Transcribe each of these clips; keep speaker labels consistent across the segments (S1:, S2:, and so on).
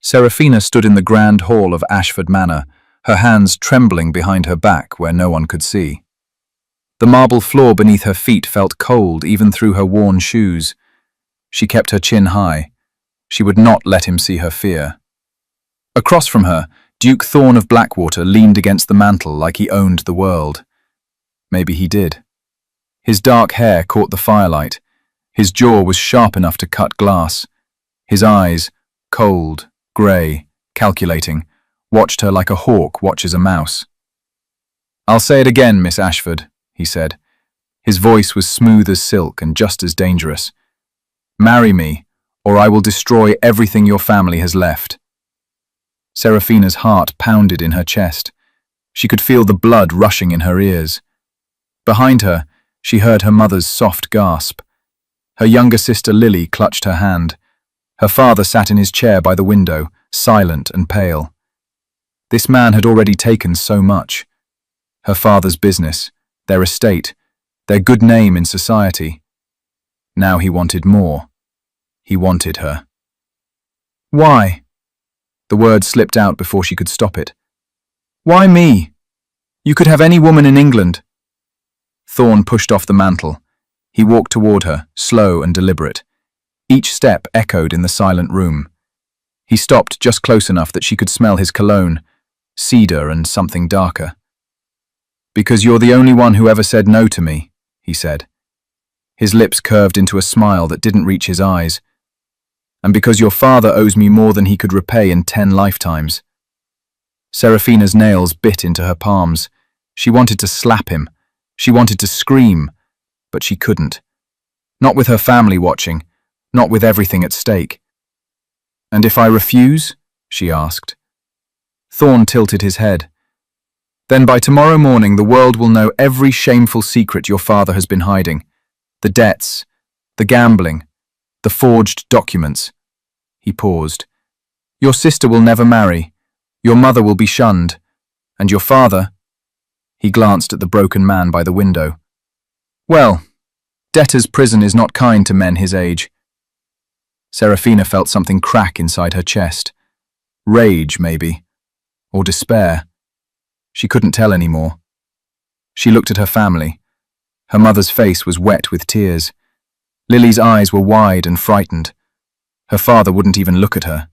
S1: Serafina stood in the grand hall of Ashford Manor, her hands trembling behind her back where no one could see. The marble floor beneath her feet felt cold even through her worn shoes. She kept her chin high. She would not let him see her fear. Across from her, Duke Thorn of Blackwater leaned against the mantel like he owned the world. Maybe he did. His dark hair caught the firelight. His jaw was sharp enough to cut glass. His eyes, cold, grey, calculating, watched her like a hawk watches a mouse. "I'll say it again, Miss Ashford," he said. His voice was smooth as silk and just as dangerous. "Marry me, or I will destroy everything your family has left." Serafina's heart pounded in her chest. She could feel the blood rushing in her ears. Behind her, she heard her mother's soft gasp. Her younger sister Lily clutched her hand. Her father sat in his chair by the window, silent and pale. This man had already taken so much. Her father's business, their estate, their good name in society. Now he wanted more. He wanted her. "Why?" The word slipped out before she could stop it. "Why me? You could have any woman in England." Thorn pushed off the mantle. He walked toward her, slow and deliberate. Each step echoed in the silent room. He stopped just close enough that she could smell his cologne, cedar and something darker. "Because you're the only one who ever said no to me," he said. His lips curved into a smile that didn't reach his eyes. "And because your father owes me more than he could repay in 10 lifetimes. Serafina's nails bit into her palms. She wanted to slap him. She wanted to scream, but she couldn't. Not with her family watching, not with everything at stake. "And if I refuse?" she asked. Thorn tilted his head. "Then by tomorrow morning the world will know every shameful secret your father has been hiding. The debts, the gambling, the forged documents." He paused. "Your sister will never marry. Your mother will be shunned. And your father—" He glanced at the broken man by the window. "Well, debtor's prison is not kind to men his age." Serafina felt something crack inside her chest. Rage, maybe. Or despair. She couldn't tell anymore. She looked at her family. Her mother's face was wet with tears. Lily's eyes were wide and frightened. Her father wouldn't even look at her.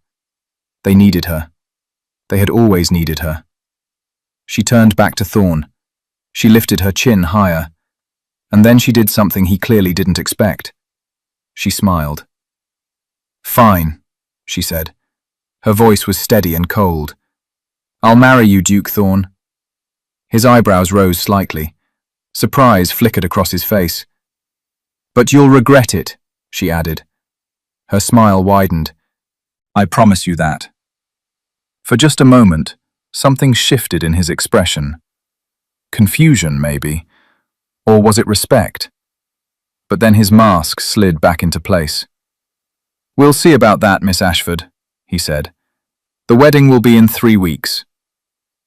S1: They needed her. They had always needed her. She turned back to Thorn. She lifted her chin higher. And then she did something he clearly didn't expect. She smiled. "Fine," she said. Her voice was steady and cold. "I'll marry you, Duke Thorn." His eyebrows rose slightly. Surprise flickered across his face. "But you'll regret it," she added. Her smile widened. "I promise you that." For just a moment, something shifted in his expression. Confusion, maybe. Or was it respect? But then his mask slid back into place. "We'll see about that, Miss Ashford," he said. "The wedding will be in 3 weeks."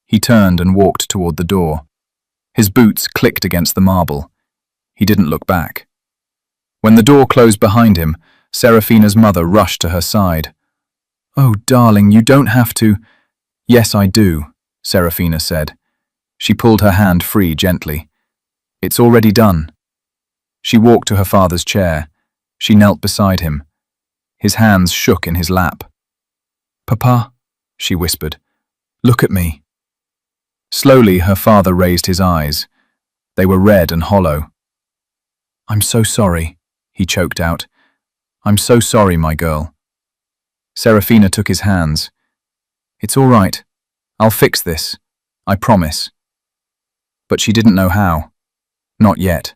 S1: He turned and walked toward the door. His boots clicked against the marble. He didn't look back. When the door closed behind him, Serafina's mother rushed to her side. "Oh, darling, you don't have to—" "Yes, I do," Serafina said. She pulled her hand free gently. "It's already done." She walked to her father's chair. She knelt beside him. His hands shook in his lap. "Papa," she whispered, "look at me." Slowly, her father raised his eyes. They were red and hollow. "I'm so sorry," he choked out. "I'm so sorry, my girl." Serafina took his hands. "It's all right. I'll fix this. I promise." But she didn't know how. Not yet.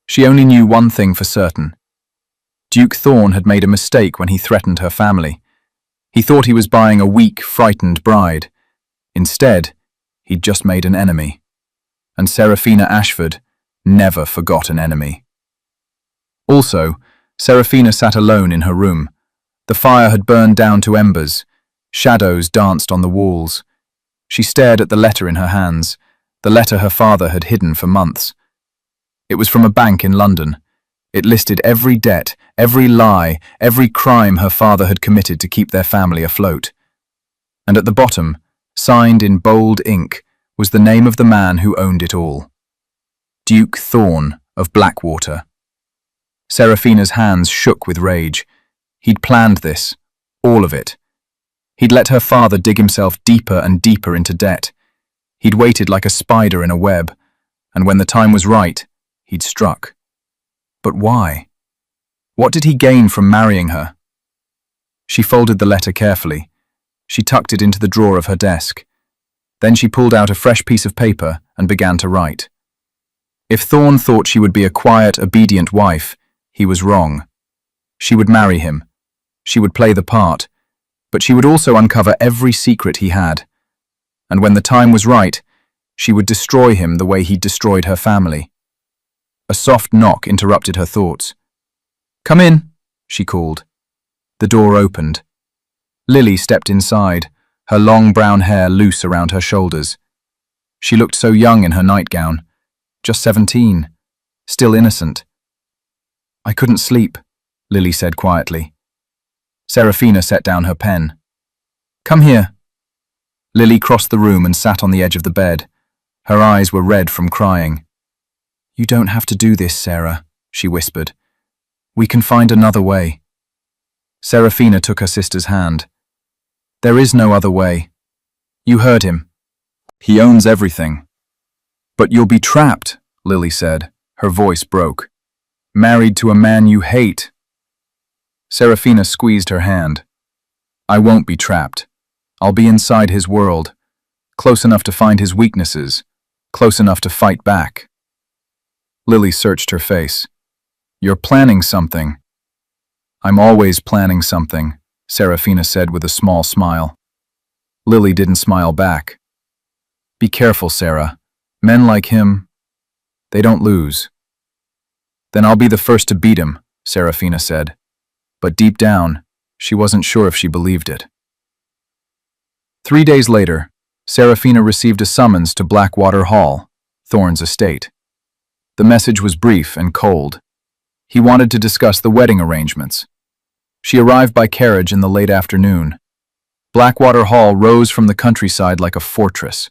S1: She only knew one thing for certain. Duke Thorn had made a mistake when he threatened her family. He thought he was buying a weak, frightened bride. Instead, he'd just made an enemy. And Serafina Ashford never forgot an enemy. Also, Serafina sat alone in her room. The fire had burned down to embers. Shadows danced on the walls. She stared at the letter in her hands, the letter her father had hidden for months. It was from a bank in London. It listed every debt, every lie, every crime her father had committed to keep their family afloat. And at the bottom, signed in bold ink, was the name of the man who owned it all. Duke Thorn of Blackwater. Seraphina's hands shook with rage. He'd planned this, all of it. He'd let her father dig himself deeper and deeper into debt. He'd waited like a spider in a web, and when the time was right, he'd struck. But why? What did he gain from marrying her? She folded the letter carefully. She tucked it into the drawer of her desk. Then she pulled out a fresh piece of paper and began to write. If Thorn thought she would be a quiet, obedient wife, he was wrong. She would marry him. She would play the part, but she would also uncover every secret he had. And when the time was right, she would destroy him the way he'd destroyed her family. A soft knock interrupted her thoughts. "Come in," she called. The door opened. Lily stepped inside, her long brown hair loose around her shoulders. She looked so young in her nightgown, just 17, still innocent. "I couldn't sleep," Lily said quietly. Seraphina set down her pen. "Come here." Lily crossed the room and sat on the edge of the bed. Her eyes were red from crying. "You don't have to do this, Sarah," she whispered. "We can find another way." Seraphina took her sister's hand. "There is no other way. You heard him. He owns everything." "But you'll be trapped," Lily said. Her voice broke. "Married to a man you hate." Seraphina squeezed her hand. "I won't be trapped. I'll be inside his world, close enough to find his weaknesses, close enough to fight back." Lily searched her face. "You're planning something." "I'm always planning something," Seraphina said with a small smile. Lily didn't smile back. "Be careful, Sarah. Men like him, they don't lose." "Then I'll be the first to beat him," Seraphina said. But deep down, she wasn't sure if she believed it. 3 days later, Seraphina received a summons to Blackwater Hall, Thorn's estate. The message was brief and cold. He wanted to discuss the wedding arrangements. She arrived by carriage in the late afternoon. Blackwater Hall rose from the countryside like a fortress.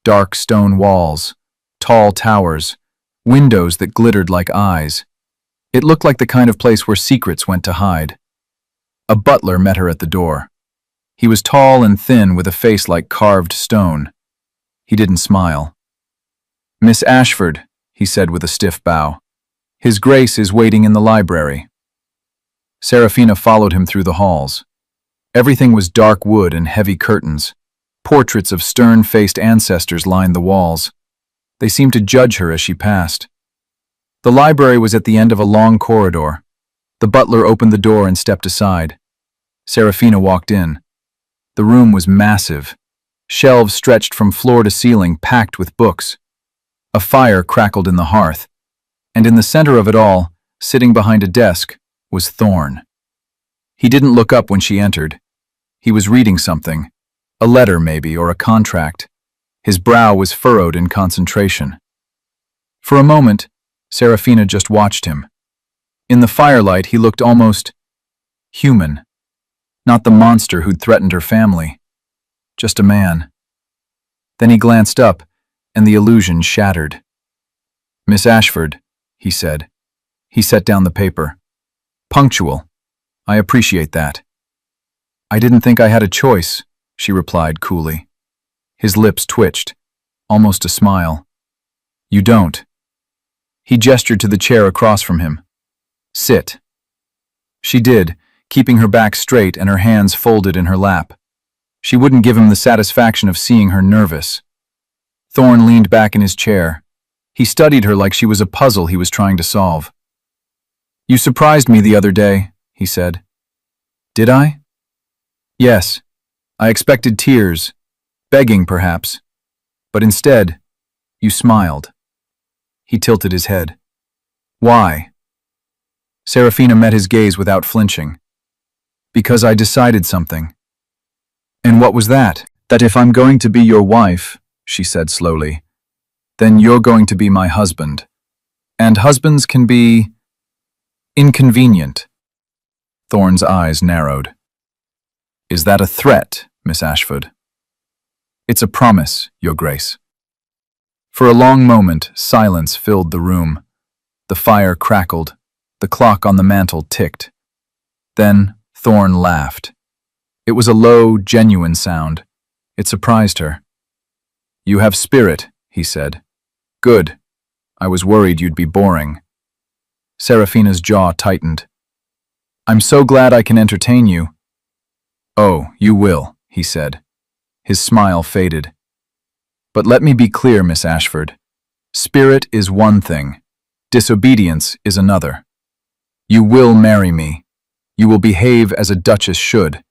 S1: Dark stone walls, tall towers, windows that glittered like eyes. It looked like the kind of place where secrets went to hide. A butler met her at the door. He was tall and thin with a face like carved stone. He didn't smile. "Miss Ashford," he said with a stiff bow. "His Grace is waiting in the library." Seraphina followed him through the halls. Everything was dark wood and heavy curtains. Portraits of stern-faced ancestors lined the walls. They seemed to judge her as she passed. The library was at the end of a long corridor. The butler opened the door and stepped aside. Seraphina walked in. The room was massive. Shelves stretched from floor to ceiling, packed with books. A fire crackled in the hearth. And in the center of it all, sitting behind a desk, was Thorn. He didn't look up when she entered. He was reading something. A letter, maybe, or a contract. His brow was furrowed in concentration. For a moment, Seraphina just watched him. In the firelight, he looked almost human. Not the monster who'd threatened her family. Just a man. Then he glanced up, and the illusion shattered. "Miss Ashford," he said. He set down the paper. "Punctual. I appreciate that." "I didn't think I had a choice," she replied coolly. His lips twitched, almost a smile. "You don't." He gestured to the chair across from him. "Sit." She did, keeping her back straight and her hands folded in her lap. She wouldn't give him the satisfaction of seeing her nervous. Thorn leaned back in his chair. He studied her like she was a puzzle he was trying to solve. "You surprised me the other day," he said. "Did I?" "Yes. I expected tears, begging perhaps. But instead, you smiled." He tilted his head. "Why?" Seraphina met his gaze without flinching. "Because I decided something." "And what was that?" "That if I'm going to be your wife," she said slowly, "then you're going to be my husband. And husbands can be Inconvenient. Thorne's eyes narrowed. Is that a threat, Miss Ashford? It's a promise, Your Grace. For a long moment, silence filled the room. The fire crackled. The clock on the mantel ticked. Then Thorne laughed. It was a low, genuine sound. It surprised her. You have spirit, he said. Good. I was worried you'd be boring. Serafina's jaw tightened. I'm so glad I can entertain you. Oh, you will, he said. His smile faded. But let me be clear, Miss Ashford. Spirit is one thing. Disobedience is another. You will marry me. You will behave as a duchess should.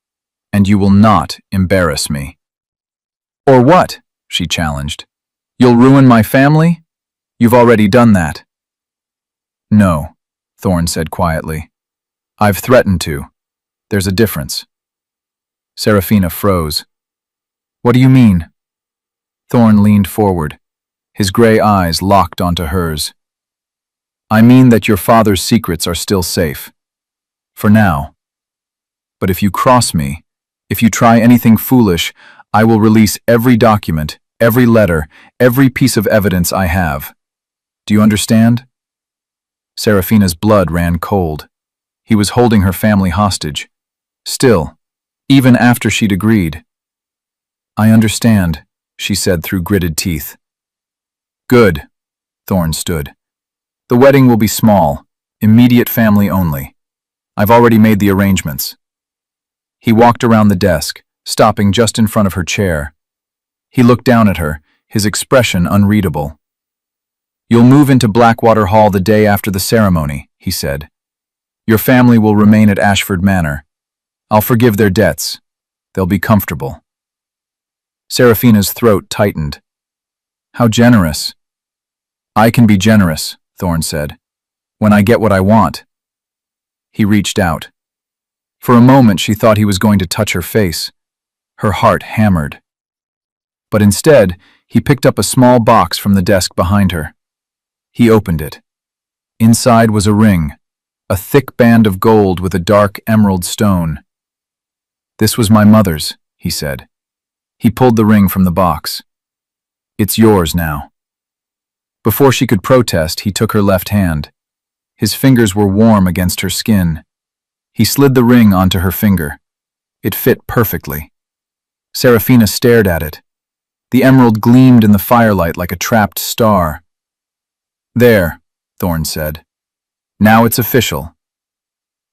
S1: And you will not embarrass me. Or what? She challenged. You'll ruin my family? You've already done that. No, Thorne said quietly. I've threatened to. There's a difference. Serafina froze. What do you mean? Thorne leaned forward. His gray eyes locked onto hers. I mean that your father's secrets are still safe. For now. But if you cross me, if you try anything foolish, I will release every document, every letter, every piece of evidence I have. Do you understand? Serafina's blood ran cold. He was holding her family hostage. Still, even after she'd agreed. I understand, she said through gritted teeth. Good, Thorne stood. The wedding will be small, immediate family only. I've already made the arrangements. He walked around the desk, stopping just in front of her chair. He looked down at her, his expression unreadable. You'll move into Blackwater Hall the day after the ceremony, he said. Your family will remain at Ashford Manor. I'll forgive their debts. They'll be comfortable. Serafina's throat tightened. How generous. I can be generous, Thorne said, when I get what I want. He reached out. For a moment she thought he was going to touch her face. Her heart hammered. But instead, he picked up a small box from the desk behind her. He opened it. Inside was a ring, a thick band of gold with a dark emerald stone. This was my mother's, he said. He pulled the ring from the box. It's yours now. Before she could protest, he took her left hand. His fingers were warm against her skin. He slid the ring onto her finger. It fit perfectly. Serafina stared at it. The emerald gleamed in the firelight like a trapped star. There, Thorne said. Now it's official.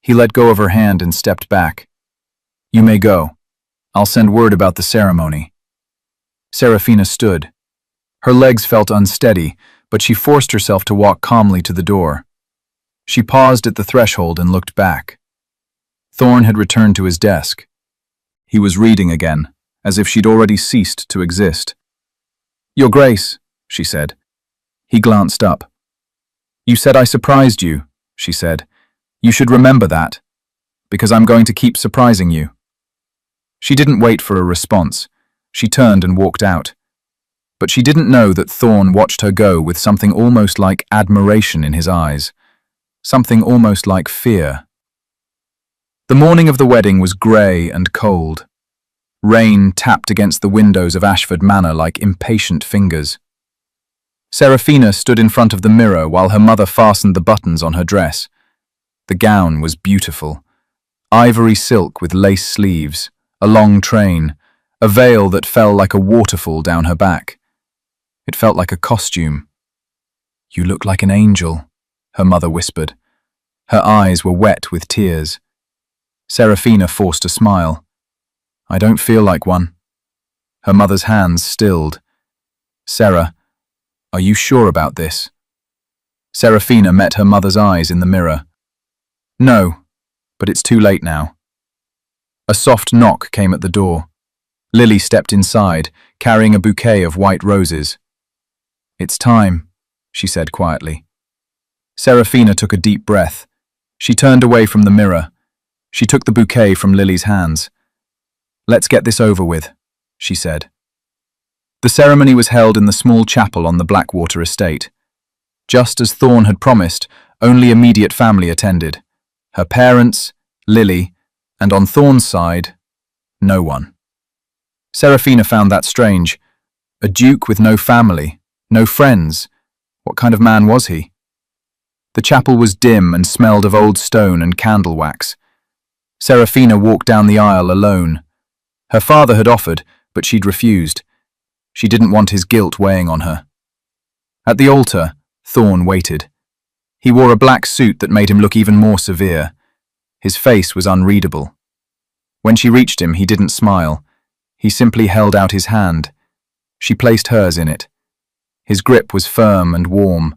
S1: He let go of her hand and stepped back. You may go. I'll send word about the ceremony. Serafina stood. Her legs felt unsteady, but she forced herself to walk calmly to the door. She paused at the threshold and looked back. Thorne had returned to his desk. He was reading again, as if she'd already ceased to exist. Your Grace, she said. He glanced up. You said I surprised you, she said. You should remember that, because I'm going to keep surprising you. She didn't wait for a response. She turned and walked out. But she didn't know that Thorne watched her go with something almost like admiration in his eyes. Something almost like fear. The morning of the wedding was grey and cold. Rain tapped against the windows of Ashford Manor like impatient fingers. Serafina stood in front of the mirror while her mother fastened the buttons on her dress. The gown was beautiful. Ivory silk with lace sleeves, a long train, a veil that fell like a waterfall down her back. It felt like a costume. You look like an angel, her mother whispered. Her eyes were wet with tears. Serafina forced a smile. I don't feel like one. Her mother's hands stilled. Sarah, are you sure about this? Serafina met her mother's eyes in the mirror. No, but it's too late now. A soft knock came at the door. Lily stepped inside, carrying a bouquet of white roses. It's time, she said quietly. Serafina took a deep breath. She turned away from the mirror. She took the bouquet from Lily's hands. Let's get this over with, she said. The ceremony was held in the small chapel on the Blackwater estate. Just as Thorne had promised, only immediate family attended. Her parents, Lily, and on Thorn's side, no one. Serafina found that strange. A duke with no family, no friends. What kind of man was he? The chapel was dim and smelled of old stone and candle wax. Serafina walked down the aisle alone. Her father had offered, but she'd refused. She didn't want his guilt weighing on her. At the altar, Thorn waited. He wore a black suit that made him look even more severe. His face was unreadable. When she reached him, he didn't smile. He simply held out his hand. She placed hers in it. His grip was firm and warm.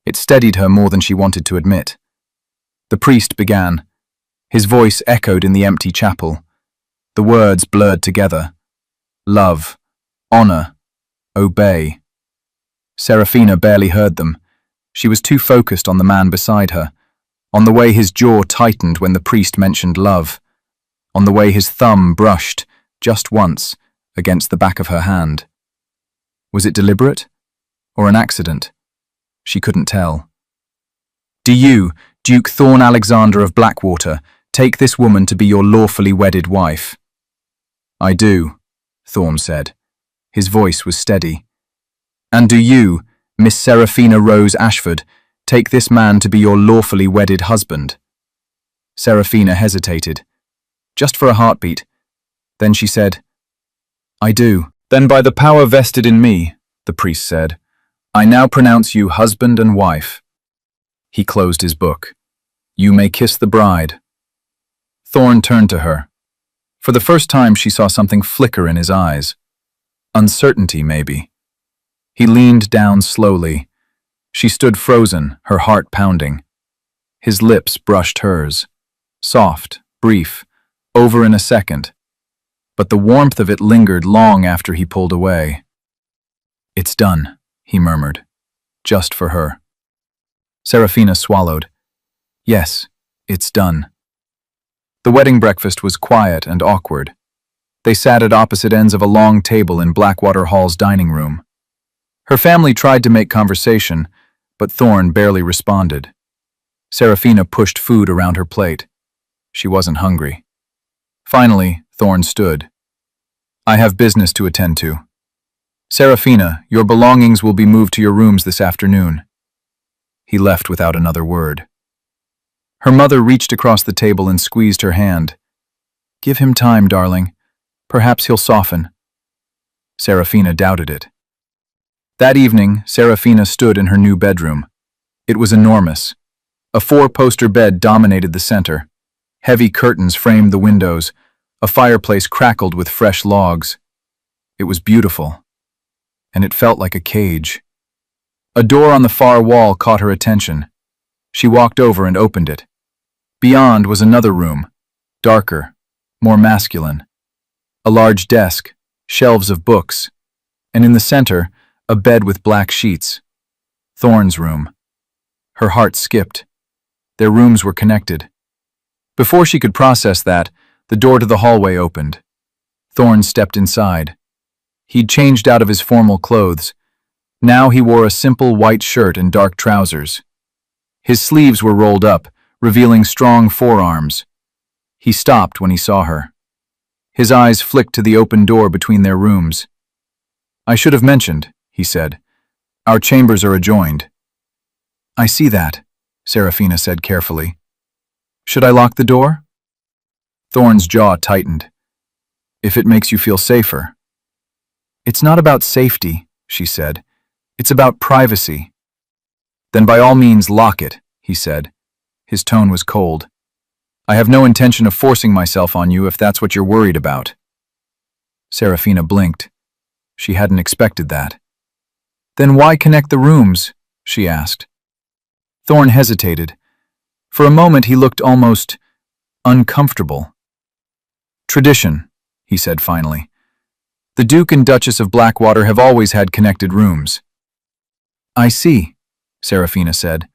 S1: It steadied her more than she wanted to admit. The priest began. His voice echoed in the empty chapel. The words blurred together. Love, honor, obey. Serafina barely heard them. She was too focused on the man beside her, on the way his jaw tightened when the priest mentioned love, on the way his thumb brushed, just once, against the back of her hand. Was it deliberate? Or an accident? She couldn't tell. Do you, Duke Thorn Alexander of Blackwater, take this woman to be your lawfully wedded wife? I do, Thorn said. His voice was steady. And do you, Miss Serafina Rose Ashford, take this man to be your lawfully wedded husband? Serafina hesitated, just for a heartbeat. Then she said, I do. Then by the power vested in me, the priest said, I now pronounce you husband and wife. He closed his book. You may kiss the bride. Thorn turned to her. For the first time she saw something flicker in his eyes. Uncertainty, maybe. He leaned down slowly. She stood frozen, her heart pounding. His lips brushed hers. Soft, brief, over in a second. But the warmth of it lingered long after he pulled away. It's done, he murmured. Just for her. Serafina swallowed. Yes, it's done. The wedding breakfast was quiet and awkward. They sat at opposite ends of a long table in Blackwater Hall's dining room. Her family tried to make conversation, but Thorn barely responded. Serafina pushed food around her plate. She wasn't hungry. Finally, Thorn stood. I have business to attend to. Serafina, your belongings will be moved to your rooms this afternoon. He left without another word. Her mother reached across the table and squeezed her hand. Give him time, darling. Perhaps he'll soften. Serafina doubted it. That evening, Serafina stood in her new bedroom. It was enormous. A 4-poster bed dominated the center. Heavy curtains framed the windows. A fireplace crackled with fresh logs. It was beautiful. And it felt like a cage. A door on the far wall caught her attention. She walked over and opened it. Beyond was another room, darker, more masculine. A large desk, shelves of books, and in the center, a bed with black sheets. Thorn's room. Her heart skipped. Their rooms were connected. Before she could process that, the door to the hallway opened. Thorn stepped inside. He'd changed out of his formal clothes. Now he wore a simple white shirt and dark trousers. His sleeves were rolled up, revealing strong forearms. He stopped when he saw her. His eyes flicked to the open door between their rooms. I should have mentioned, he said. Our chambers are adjoined. I see that, Serafina said carefully. Should I lock the door? Thorn's jaw tightened. If it makes you feel safer. It's not about safety, she said. It's about privacy. Then by all means lock it, he said. His tone was cold. I have no intention of forcing myself on you if that's what you're worried about. Serafina blinked. She hadn't expected that. Then why connect the rooms? She asked. Thorn hesitated. For a moment he looked almost uncomfortable. Tradition, he said finally. The Duke and Duchess of Blackwater have always had connected rooms. I see, Serafina said.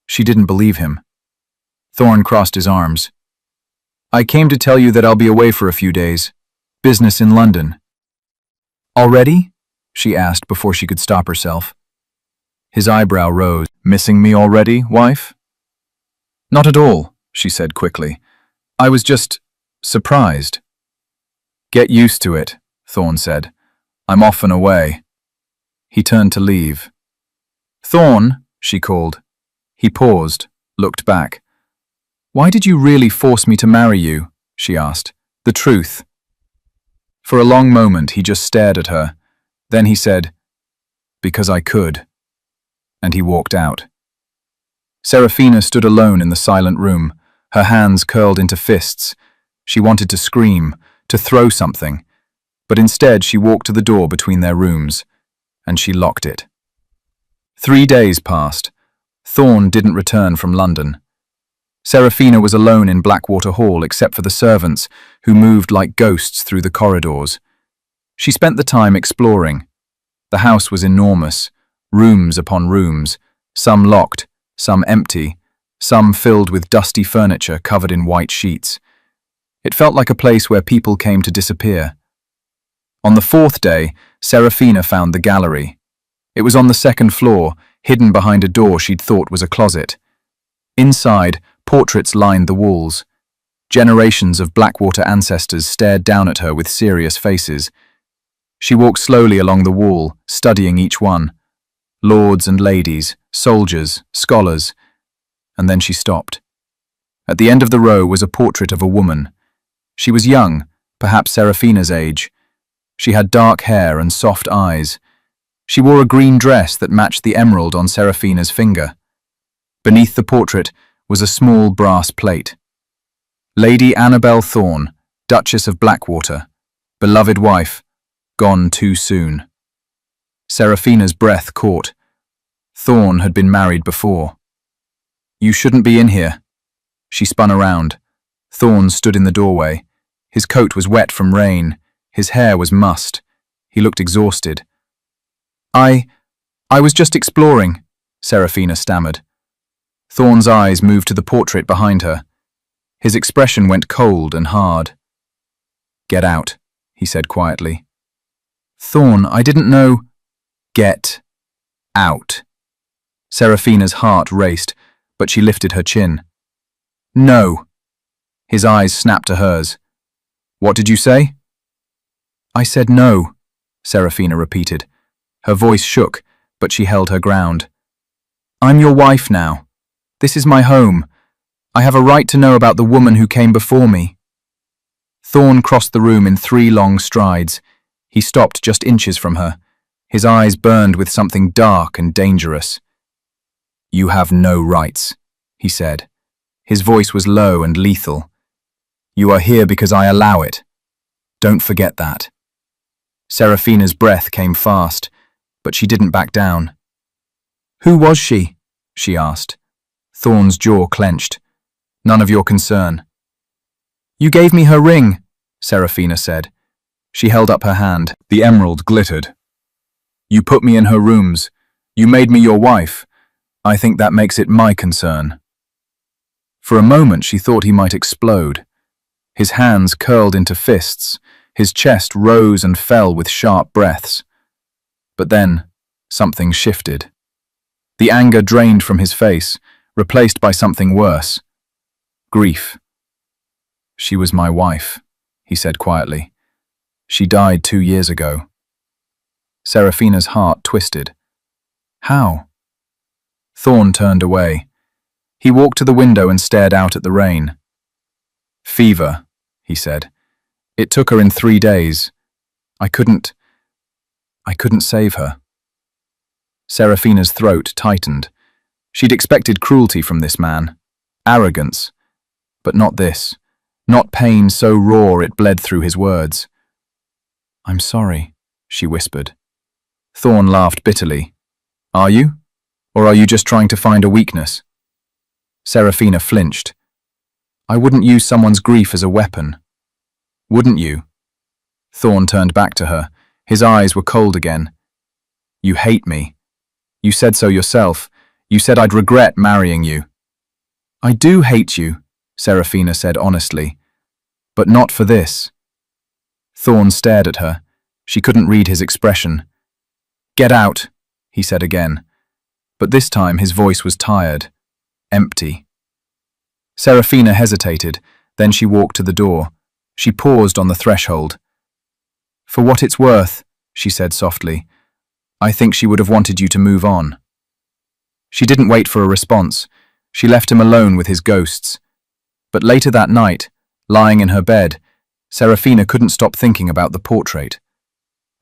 S1: She didn't believe him. Thorn crossed his arms. I came to tell you that I'll be away for a few days. Business in London. Already? She asked before she could stop herself. His eyebrow rose. Missing me already, wife? Not at all, she said quickly. I was just surprised. Get used to it, Thorn said. I'm off and away. He turned to leave. Thorn, she called. He paused, looked back. Why did you really force me to marry you? She asked. The truth. For a long moment he just stared at her. Then he said, because I could. And he walked out. Serafina stood alone in the silent room, her hands curled into fists. She wanted to scream, to throw something, but instead she walked to the door between their rooms, and she locked it. 3 days passed. Thorn didn't return from London. Serafina was alone in Blackwater Hall except for the servants, who moved like ghosts through the corridors. She spent the time exploring. The house was enormous, rooms upon rooms, some locked, some empty, some filled with dusty furniture covered in white sheets. It felt like a place where people came to disappear. On the 4th day, Serafina found the gallery. It was on the 2nd floor, hidden behind a door she'd thought was a closet. Inside, portraits lined the walls. Generations of Blackwater ancestors stared down at her with serious faces. She walked slowly along the wall, studying each one. Lords and ladies, soldiers, scholars. And then she stopped. At the end of the row was a portrait of a woman. She was young, perhaps Serafina's age. She had dark hair and soft eyes. She wore a green dress that matched the emerald on Serafina's finger. Beneath the portrait was a small brass plate. Lady Annabel Thorn, Duchess of Blackwater, beloved wife, gone too soon. Serafina's breath caught. Thorn had been married before. You shouldn't be in here. She spun around. Thorn stood in the doorway. His coat was wet from rain. His hair was mussed. He looked exhausted. I was just exploring, Serafina stammered. Thorn's eyes moved to the portrait behind her. His expression went cold and hard. Get out, he said quietly. Thorn, I didn't know. Get out. Serafina's heart raced, but she lifted her chin. No. His eyes snapped to hers. What did you say? I said no, Serafina repeated. Her voice shook, but she held her ground. I'm your wife now. This is my home. I have a right to know about the woman who came before me. Thorn crossed the room in 3 long strides. He stopped just inches from her. His eyes burned with something dark and dangerous. You have no rights, he said. His voice was low and lethal. You are here because I allow it. Don't forget that. Serafina's breath came fast, but she didn't back down. Who was she? She asked. Thorn's jaw clenched. None of your concern. You gave me her ring, Serafina said. She held up her hand. The emerald glittered. You put me in her rooms. You made me your wife. I think that makes it my concern. For a moment she thought he might explode. His hands curled into fists. His chest rose and fell with sharp breaths. But then, something shifted. The anger drained from his face, replaced by something worse. Grief. She was my wife, he said quietly. She died 2 years ago. Serafina's heart twisted. How? Thorn turned away. He walked to the window and stared out at the rain. Fever, he said. It took her in 3 days. I couldn't save her. Serafina's throat tightened. She'd expected cruelty from this man, arrogance, but not this, not pain so raw it bled through his words. I'm sorry, she whispered. Thorn laughed bitterly. Are you? Or are you just trying to find a weakness? Serafina flinched. I wouldn't use someone's grief as a weapon. Wouldn't you? Thorn turned back to her. His eyes were cold again. You hate me. You said so yourself. You said I'd regret marrying you. I do hate you, Serafina said honestly. But not for this. Thorn stared at her. She couldn't read his expression. Get out, he said again. But this time his voice was tired, empty. Serafina hesitated, then she walked to the door. She paused on the threshold. "For what it's worth," she said softly, "I think she would have wanted you to move on." She didn't wait for a response. She left him alone with his ghosts. But later that night, lying in her bed, Serafina couldn't stop thinking about the portrait,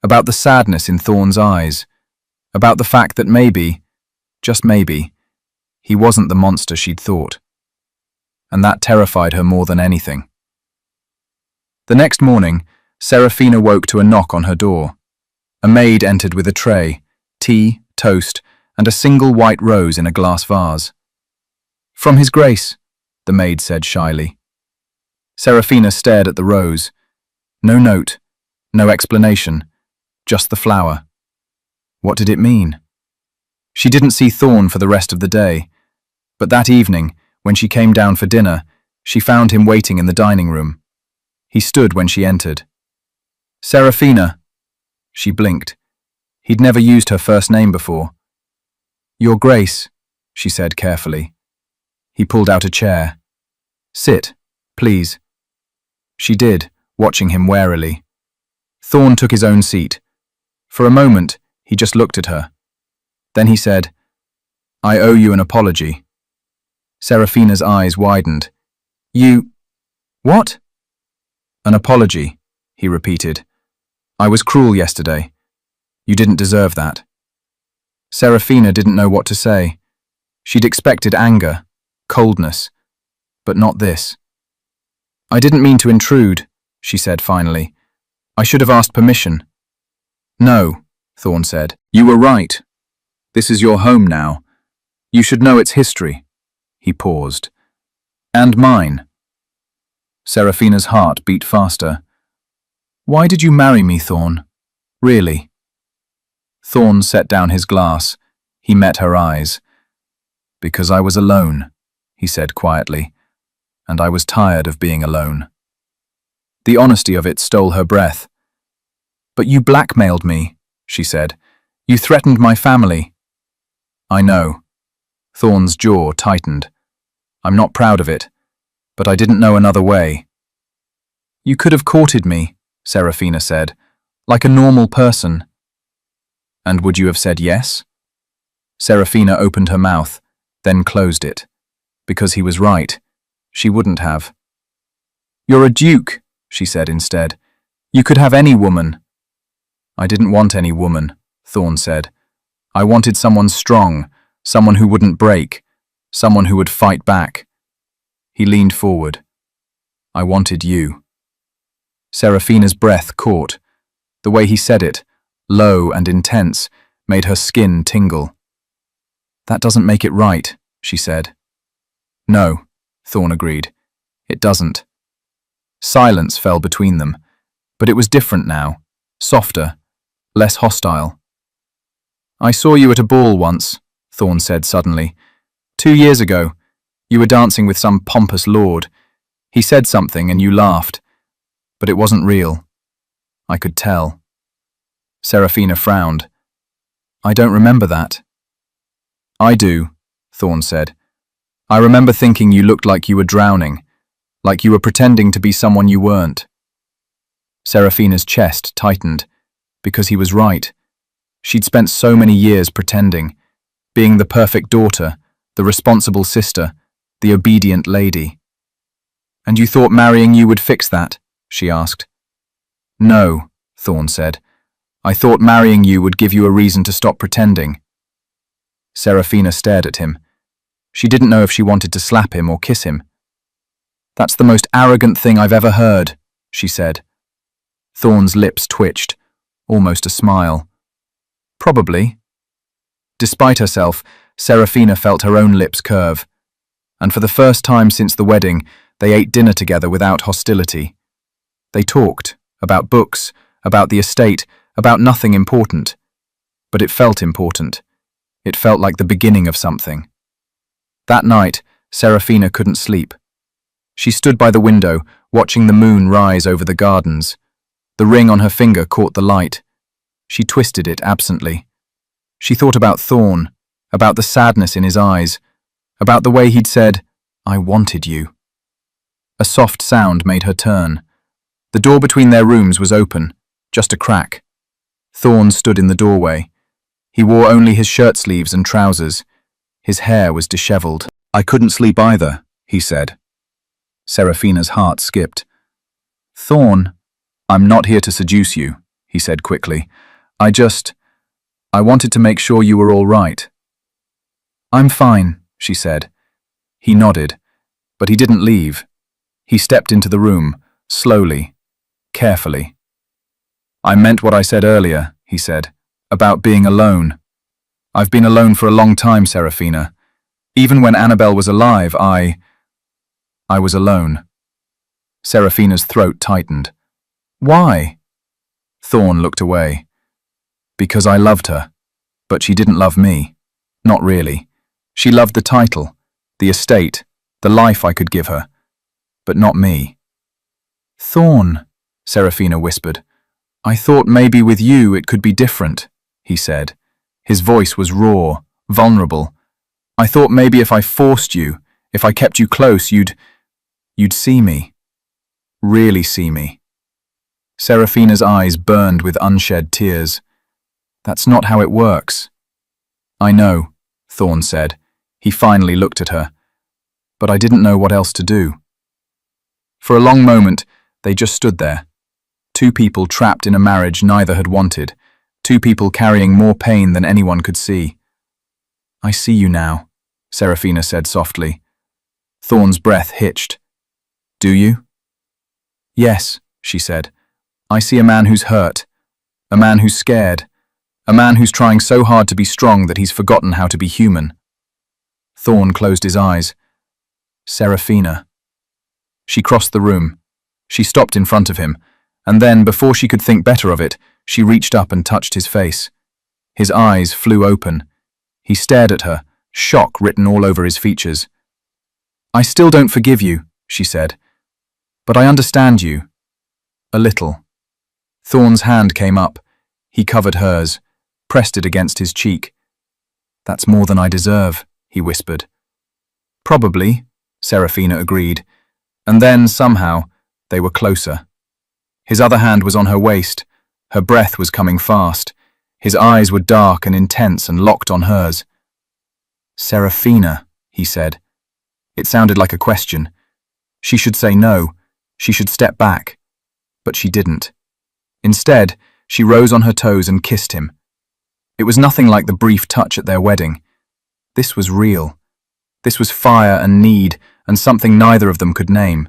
S1: about the sadness in Thorn's eyes, about the fact that maybe, just maybe, he wasn't the monster she'd thought. And that terrified her more than anything. The next morning, Serafina woke to a knock on her door. A maid entered with a tray, tea, toast, and a single white rose in a glass vase. "From His Grace," the maid said shyly. Serafina stared at the rose. No note, no explanation, just the flower. What did it mean? She didn't see Thorn for the rest of the day, but that evening, when she came down for dinner, she found him waiting in the dining room. He stood when she entered. "Serafina." She blinked. He'd never used her first name before. "Your Grace," she said carefully. He pulled out a chair. "Sit, please." She did, watching him warily. Thorn took his own seat. For a moment, he just looked at her. Then he said, "I owe you an apology." Serafina's eyes widened. "You... what?" "An apology," he repeated. "I was cruel yesterday. You didn't deserve that." Serafina didn't know what to say. She'd expected anger, coldness, but not this. "I didn't mean to intrude," she said finally. "I should have asked permission." "No," Thorn said. "You were right. This is your home now. You should know its history." He paused. "And mine." Serafina's heart beat faster. "Why did you marry me, Thorn? Really?" Thorn set down his glass. He met her eyes. "Because I was alone," he said quietly, "and I was tired of being alone." The honesty of it stole her breath. "But you blackmailed me," she said. "You threatened my family." "I know." Thorn's jaw tightened. "I'm not proud of it, but I didn't know another way." "You could have courted me," Serafina said, "like a normal person." "And would you have said yes?" Serafina opened her mouth, then closed it. Because he was right. She wouldn't have. "You're a duke," she said instead. "You could have any woman." "I didn't want any woman," Thorn said. "I wanted someone strong, someone who wouldn't break, someone who would fight back." He leaned forward. "I wanted you." Serafina's breath caught. The way he said it, low and intense, made her skin tingle. "That doesn't make it right," she said. "No," Thorn agreed. "It doesn't." Silence fell between them, but it was different now, softer, less hostile. "I saw you at a ball once," Thorn said suddenly. 2 years ago, you were dancing with some pompous lord. He said something and you laughed, but it wasn't real. I could tell." Serafina frowned. "I don't remember that." "I do," Thorn said. "I remember thinking you looked like you were drowning, like you were pretending to be someone you weren't." Serafina's chest tightened, because he was right. She'd spent so many years pretending, being the perfect daughter, the responsible sister, the obedient lady. "And you thought marrying you would fix that?" she asked. "No," Thorn said. "I thought marrying you would give you a reason to stop pretending." Serafina stared at him. She didn't know if she wanted to slap him or kiss him. "That's the most arrogant thing I've ever heard," she said. Thorn's lips twitched, almost a smile. "Probably." Despite herself, Serafina felt her own lips curve. And for the first time since the wedding, they ate dinner together without hostility. They talked, about books, about the estate, about nothing important. But it felt important. It felt like the beginning of something. That night, Serafina couldn't sleep. She stood by the window, watching the moon rise over the gardens. The ring on her finger caught the light. She twisted it absently. She thought about Thorn, about the sadness in his eyes, about the way he'd said, I wanted you. A soft sound made her turn. The door between their rooms was open, just a crack. Thorn stood in the doorway. He wore only his shirt sleeves and trousers. His hair was disheveled. I couldn't sleep either, he said. Seraphina's heart skipped. Thorn, I'm not here to seduce you, he said quickly. I wanted to make sure you were all right. I'm fine, she said. He nodded, but he didn't leave. He stepped into the room, slowly, carefully. I meant what I said earlier, he said, about being alone. I've been alone for a long time, Seraphina. Even when Annabelle was alive, I was alone. Seraphina's throat tightened. Why? Thorn looked away. Because I loved her, but she didn't love me. Not really. She loved the title, the estate, the life I could give her, but not me. Thorn, Seraphina whispered. I thought maybe with you it could be different, he said. His voice was raw, vulnerable. I thought maybe if I forced you, if I kept you close, you'd see me. Really see me. Seraphina's eyes burned with unshed tears. That's not how it works. I know, Thorn said. He finally looked at her. But I didn't know what else to do. For a long moment, they just stood there. Two people trapped in a marriage neither had wanted. Two people carrying more pain than anyone could see. I see you now, Seraphina said softly. Thorn's breath hitched. Do you? Yes, she said. I see a man who's hurt. A man who's scared. A man who's trying so hard to be strong that he's forgotten how to be human. Thorn closed his eyes. Seraphina. She crossed the room. She stopped in front of him, and then, before she could think better of it, she reached up and touched his face. His eyes flew open. He stared at her, shock written all over his features. I still don't forgive you, she said. But I understand you. A little. Thorn's hand came up. He covered hers, pressed it against his cheek. That's more than I deserve, he whispered. Probably, Seraphina agreed. And then, somehow, they were closer. His other hand was on her waist. Her breath was coming fast. His eyes were dark and intense and locked on hers. Seraphina, he said. It sounded like a question. She should say no. She should step back. But she didn't. Instead, she rose on her toes and kissed him. It was nothing like the brief touch at their wedding. This was real. This was fire and need, and something neither of them could name.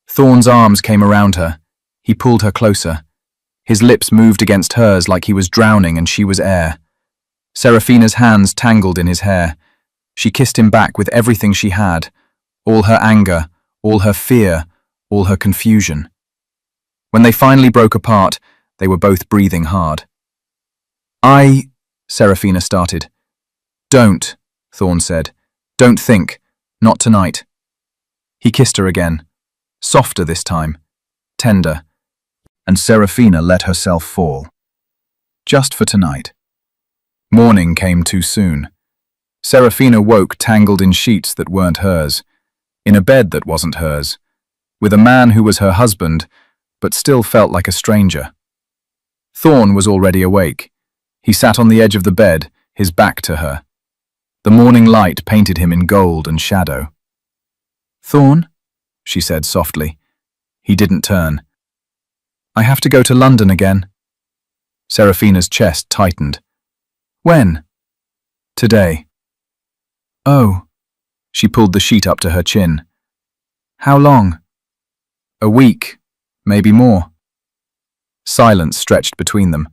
S1: Thorn's arms came around her. He pulled her closer. His lips moved against hers like he was drowning and she was air. Seraphina's hands tangled in his hair. She kissed him back with everything she had, all her anger, all her fear, all her confusion. When they finally broke apart, they were both breathing hard. Seraphina started. Don't, Thorn said. Don't think. Not tonight. He kissed her again. Softer this time. Tender. And Seraphina let herself fall. Just for tonight. Morning came too soon. Seraphina woke tangled in sheets that weren't hers, in a bed that wasn't hers, with a man who was her husband, but still felt like a stranger. Thorn was already awake. He sat on the edge of the bed, his back to her. The morning light painted him in gold and shadow. Thorn, she said softly. He didn't turn. I have to go to London again. Seraphina's chest tightened. When? Today. Oh. She pulled the sheet up to her chin. How long? A week, maybe more. Silence stretched between them.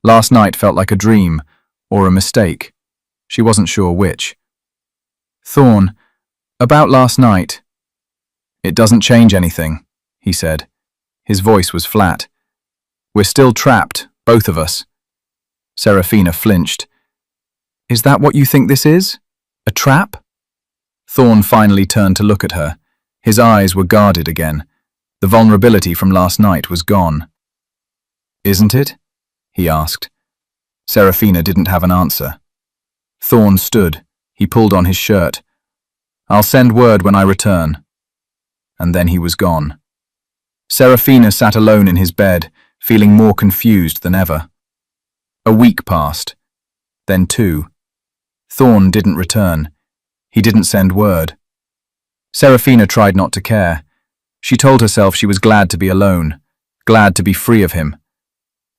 S1: Last night felt like a dream, or a mistake. She wasn't sure which. Thorn, about last night. It doesn't change anything, he said. His voice was flat. We're still trapped, both of us. Seraphina flinched. Is that what you think this is? A trap? Thorn finally turned to look at her. His eyes were guarded again. The vulnerability from last night was gone. Isn't it? He asked. Seraphina didn't have an answer. Thorn stood. He pulled on his shirt. I'll send word when I return. And then he was gone. Seraphina sat alone in his bed, feeling more confused than ever. A week passed. Then 2. Thorn didn't return. He didn't send word. Seraphina tried not to care. She told herself she was glad to be alone, glad to be free of him.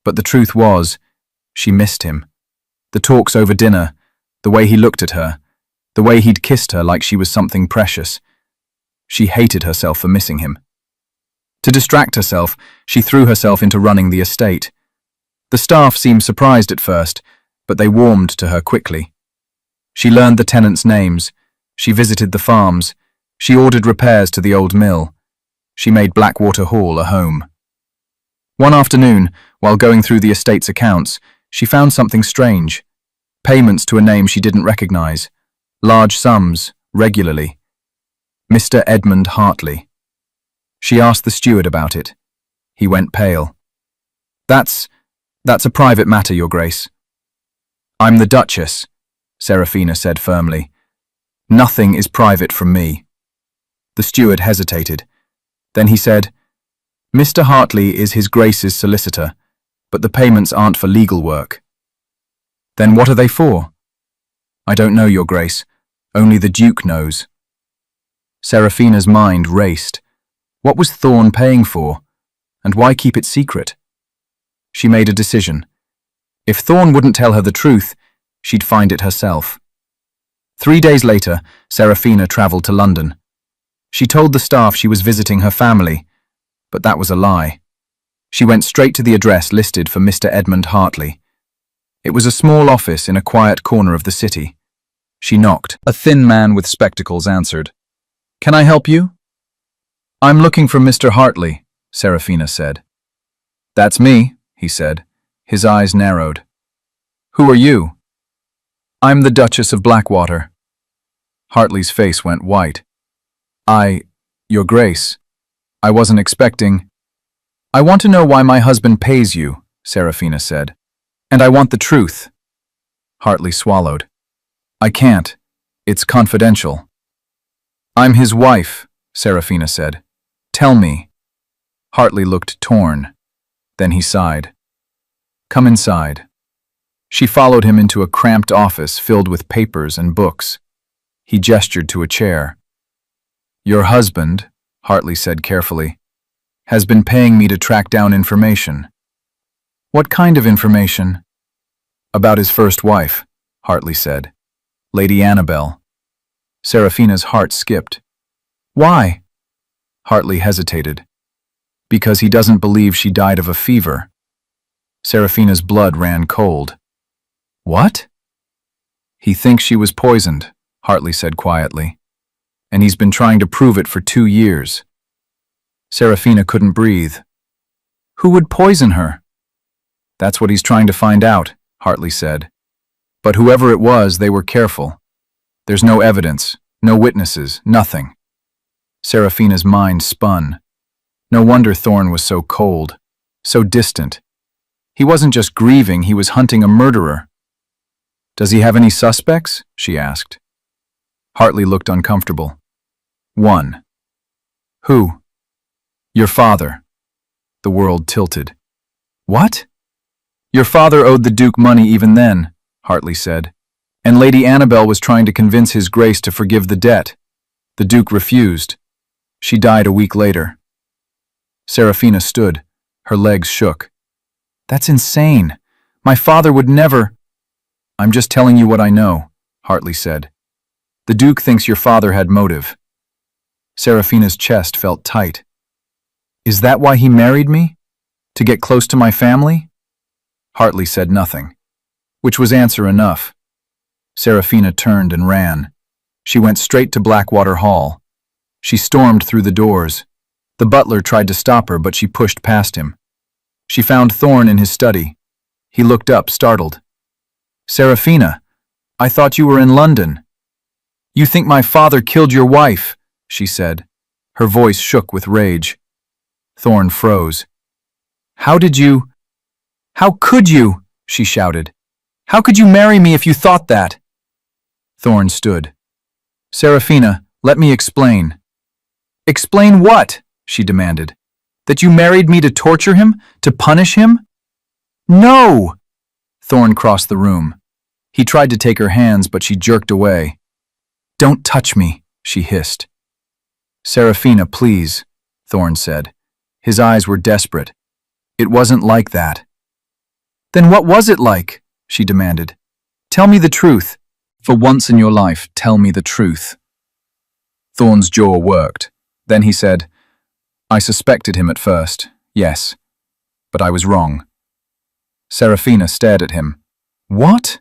S1: But the truth was, she missed him. The talks over dinner, the way he looked at her, the way he'd kissed her like she was something precious. She hated herself for missing him. To distract herself, she threw herself into running the estate. The staff seemed surprised at first, but they warmed to her quickly. She learned the tenants' names. She visited the farms. She ordered repairs to the old mill. She made Blackwater Hall a home. One afternoon, while going through the estate's accounts, she found something strange. Payments to a name she didn't recognize. Large sums, regularly. Mr. Edmund Hartley. She asked the steward about it. He went pale. That's a private matter, Your Grace. I'm the Duchess, Seraphina said firmly. Nothing is private from me. The steward hesitated. Then he said, Mr. Hartley is His Grace's solicitor, but the payments aren't for legal work. Then what are they for? I don't know, Your Grace. Only the Duke knows. Seraphina's mind raced. What was Thorn paying for? And why keep it secret? She made a decision. If Thorn wouldn't tell her the truth, she'd find it herself. 3 days later, Seraphina travelled to London. She told the staff she was visiting her family, but that was a lie. She went straight to the address listed for Mr. Edmund Hartley. It was a small office in a quiet corner of the city. She knocked. A thin man with spectacles answered. Can I help you? I'm looking for Mr. Hartley, Seraphina said. That's me, he said. His eyes narrowed. Who are you? I'm the Duchess of Blackwater. Hartley's face went white. Your Grace, I wasn't expecting. I want to know why my husband pays you, Seraphina said. And I want the truth. Hartley swallowed. I can't. It's confidential. I'm his wife, Seraphina said. Tell me. Hartley looked torn. Then he sighed. Come inside. She followed him into a cramped office filled with papers and books. He gestured to a chair. Your husband, Hartley said carefully, has been paying me to track down information. What kind of information? About his first wife, Hartley said. Lady Annabel. Seraphina's heart skipped. Why? Hartley hesitated. Because he doesn't believe she died of a fever. Seraphina's blood ran cold. What? He thinks she was poisoned, Hartley said quietly. And he's been trying to prove it for 2 years. Seraphina couldn't breathe. Who would poison her? That's what he's trying to find out, Hartley said. But whoever it was, they were careful. There's no evidence, no witnesses, nothing. Seraphina's mind spun. No wonder Thorn was so cold, so distant. He wasn't just grieving, he was hunting a murderer. Does he have any suspects? She asked. Hartley looked uncomfortable. 1. Who? Your father. The world tilted. What? Your father owed the Duke money even then, Hartley said. And Lady Annabel was trying to convince His Grace to forgive the debt. The Duke refused. She died a week later. Seraphina stood. Her legs shook. That's insane. My father would never. I'm just telling you what I know, Hartley said. The Duke thinks your father had motive. Seraphina's chest felt tight. Is that why he married me? To get close to my family? Hartley said nothing, which was answer enough. Seraphina turned and ran. She went straight to Blackwater Hall. She stormed through the doors. The butler tried to stop her, but she pushed past him. She found Thorn in his study. He looked up, startled. Seraphina, I thought you were in London. You think my father killed your wife, she said. Her voice shook with rage. Thorn froze. How could you? She shouted. How could you marry me if you thought that? Thorn stood. Seraphina, Let me explain. Explain what? She demanded. That you married me to torture him? To punish him? No! Thorn crossed the room. He tried to take her hands, but she jerked away. Don't touch me, she hissed. Serafina, please, Thorn said. His eyes were desperate. It wasn't like that. Then what was it like? She demanded. Tell me the truth. For once in your life, tell me the truth. Thorn's jaw worked. Then he said, I suspected him at first, yes, but I was wrong. Serafina stared at him. What?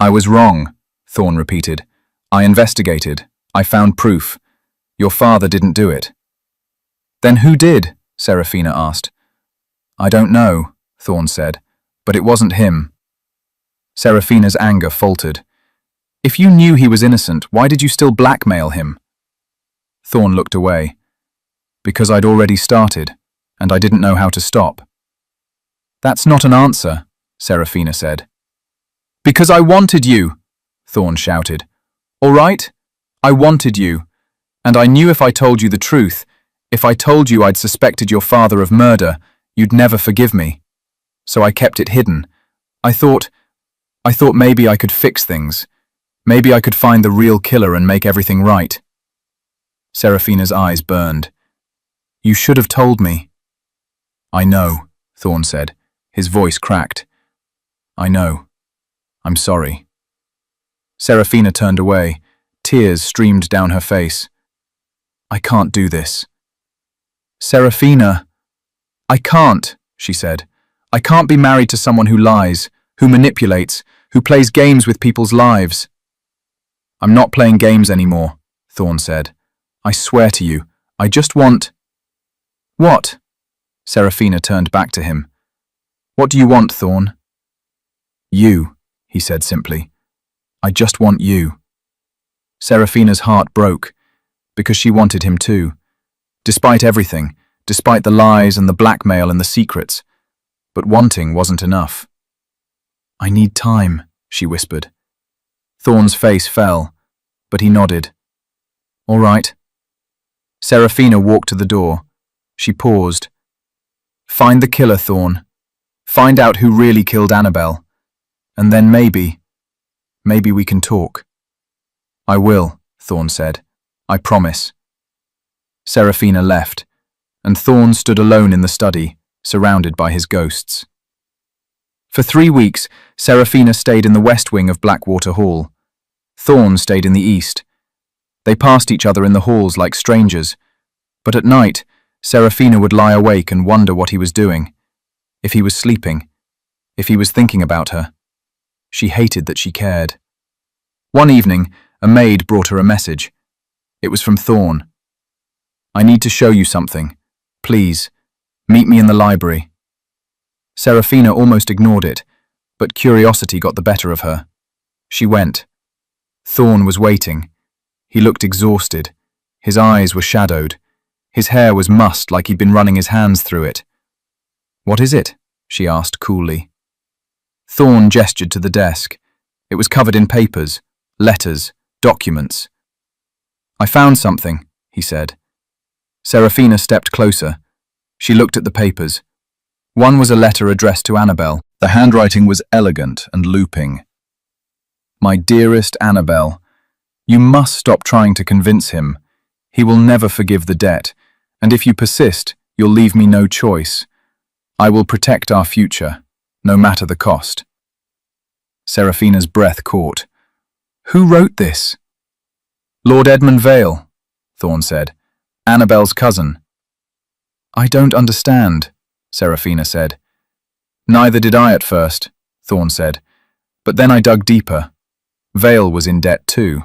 S1: I was wrong, Thorn repeated. I investigated. I found proof. Your father didn't do it. Then who did? Serafina asked. I don't know, Thorn said, but it wasn't him. Serafina's anger faltered. If you knew he was innocent, why did you still blackmail him? Thorn looked away. Because I'd already started, and I didn't know how to stop. That's not an answer, Serafina said. Because I wanted you, Thorn shouted. All right? I wanted you, and I knew if I told you the truth, if I told you I'd suspected your father of murder, you'd never forgive me. So I kept it hidden. I thought maybe I could fix things. Maybe I could find the real killer and make everything right. Serafina's eyes burned. You should have told me. I know, Thorn said. His voice cracked. I know. I'm sorry. Serafina turned away. Tears streamed down her face. I can't do this. Serafina. I can't, she said. I can't be married to someone who lies, who manipulates, who plays games with people's lives. I'm not playing games anymore, Thorn said. I swear to you, I just want... What? Serafina turned back to him. What do you want, Thorn? You, he said simply. I just want you. Serafina's heart broke, because she wanted him too. Despite everything, despite the lies and the blackmail and the secrets. But wanting wasn't enough. I need time, she whispered. Thorn's face fell, but he nodded. All right. Serafina walked to the door. She paused. Find the killer, Thorn. Find out who really killed Annabelle. And then maybe we can talk. I will, Thorn said. I promise. Serafina left, and Thorn stood alone in the study, surrounded by his ghosts. For 3 weeks, Serafina stayed in the west wing of Blackwater Hall. Thorn stayed in the east. They passed each other in the halls like strangers, but at night, Serafina would lie awake and wonder what he was doing, if he was sleeping, if he was thinking about her. She hated that she cared. One evening, a maid brought her a message. It was from Thorn. I need to show you something. Please, meet me in the library. Serafina almost ignored it, but curiosity got the better of her. She went. Thorn was waiting. He looked exhausted. His eyes were shadowed. His hair was mussed like he'd been running his hands through it. What is it? She asked coolly. Thorn gestured to the desk. It was covered in papers, letters, documents. I found something, he said. Serafina stepped closer. She looked at the papers. One was a letter addressed to Annabelle. The handwriting was elegant and looping. My dearest Annabelle, you must stop trying to convince him. He will never forgive the debt, and if you persist, you'll leave me no choice. I will protect our future, no matter the cost. Serafina's breath caught. Who wrote this? Lord Edmund Vale, Thorn said. Annabelle's cousin. I don't understand, Serafina said. Neither did I at first, Thorn said. But then I dug deeper. Vale was in debt too.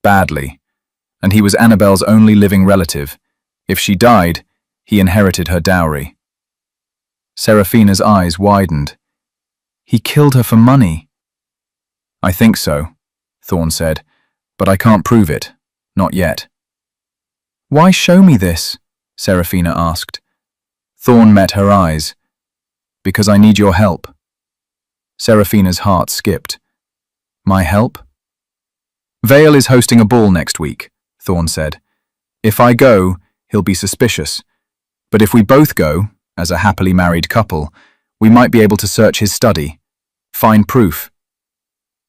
S1: Badly. And he was Annabelle's only living relative. If she died, he inherited her dowry. Serafina's eyes widened. He killed her for money. I think so, Thorn said, but I can't prove it. Not yet. Why show me this? Serafina asked. Thorn met her eyes. Because I need your help. Serafina's heart skipped. My help? Vale is hosting a ball next week, Thorn said. If I go, he'll be suspicious. But if we both go, as a happily married couple, we might be able to search his study. Find proof.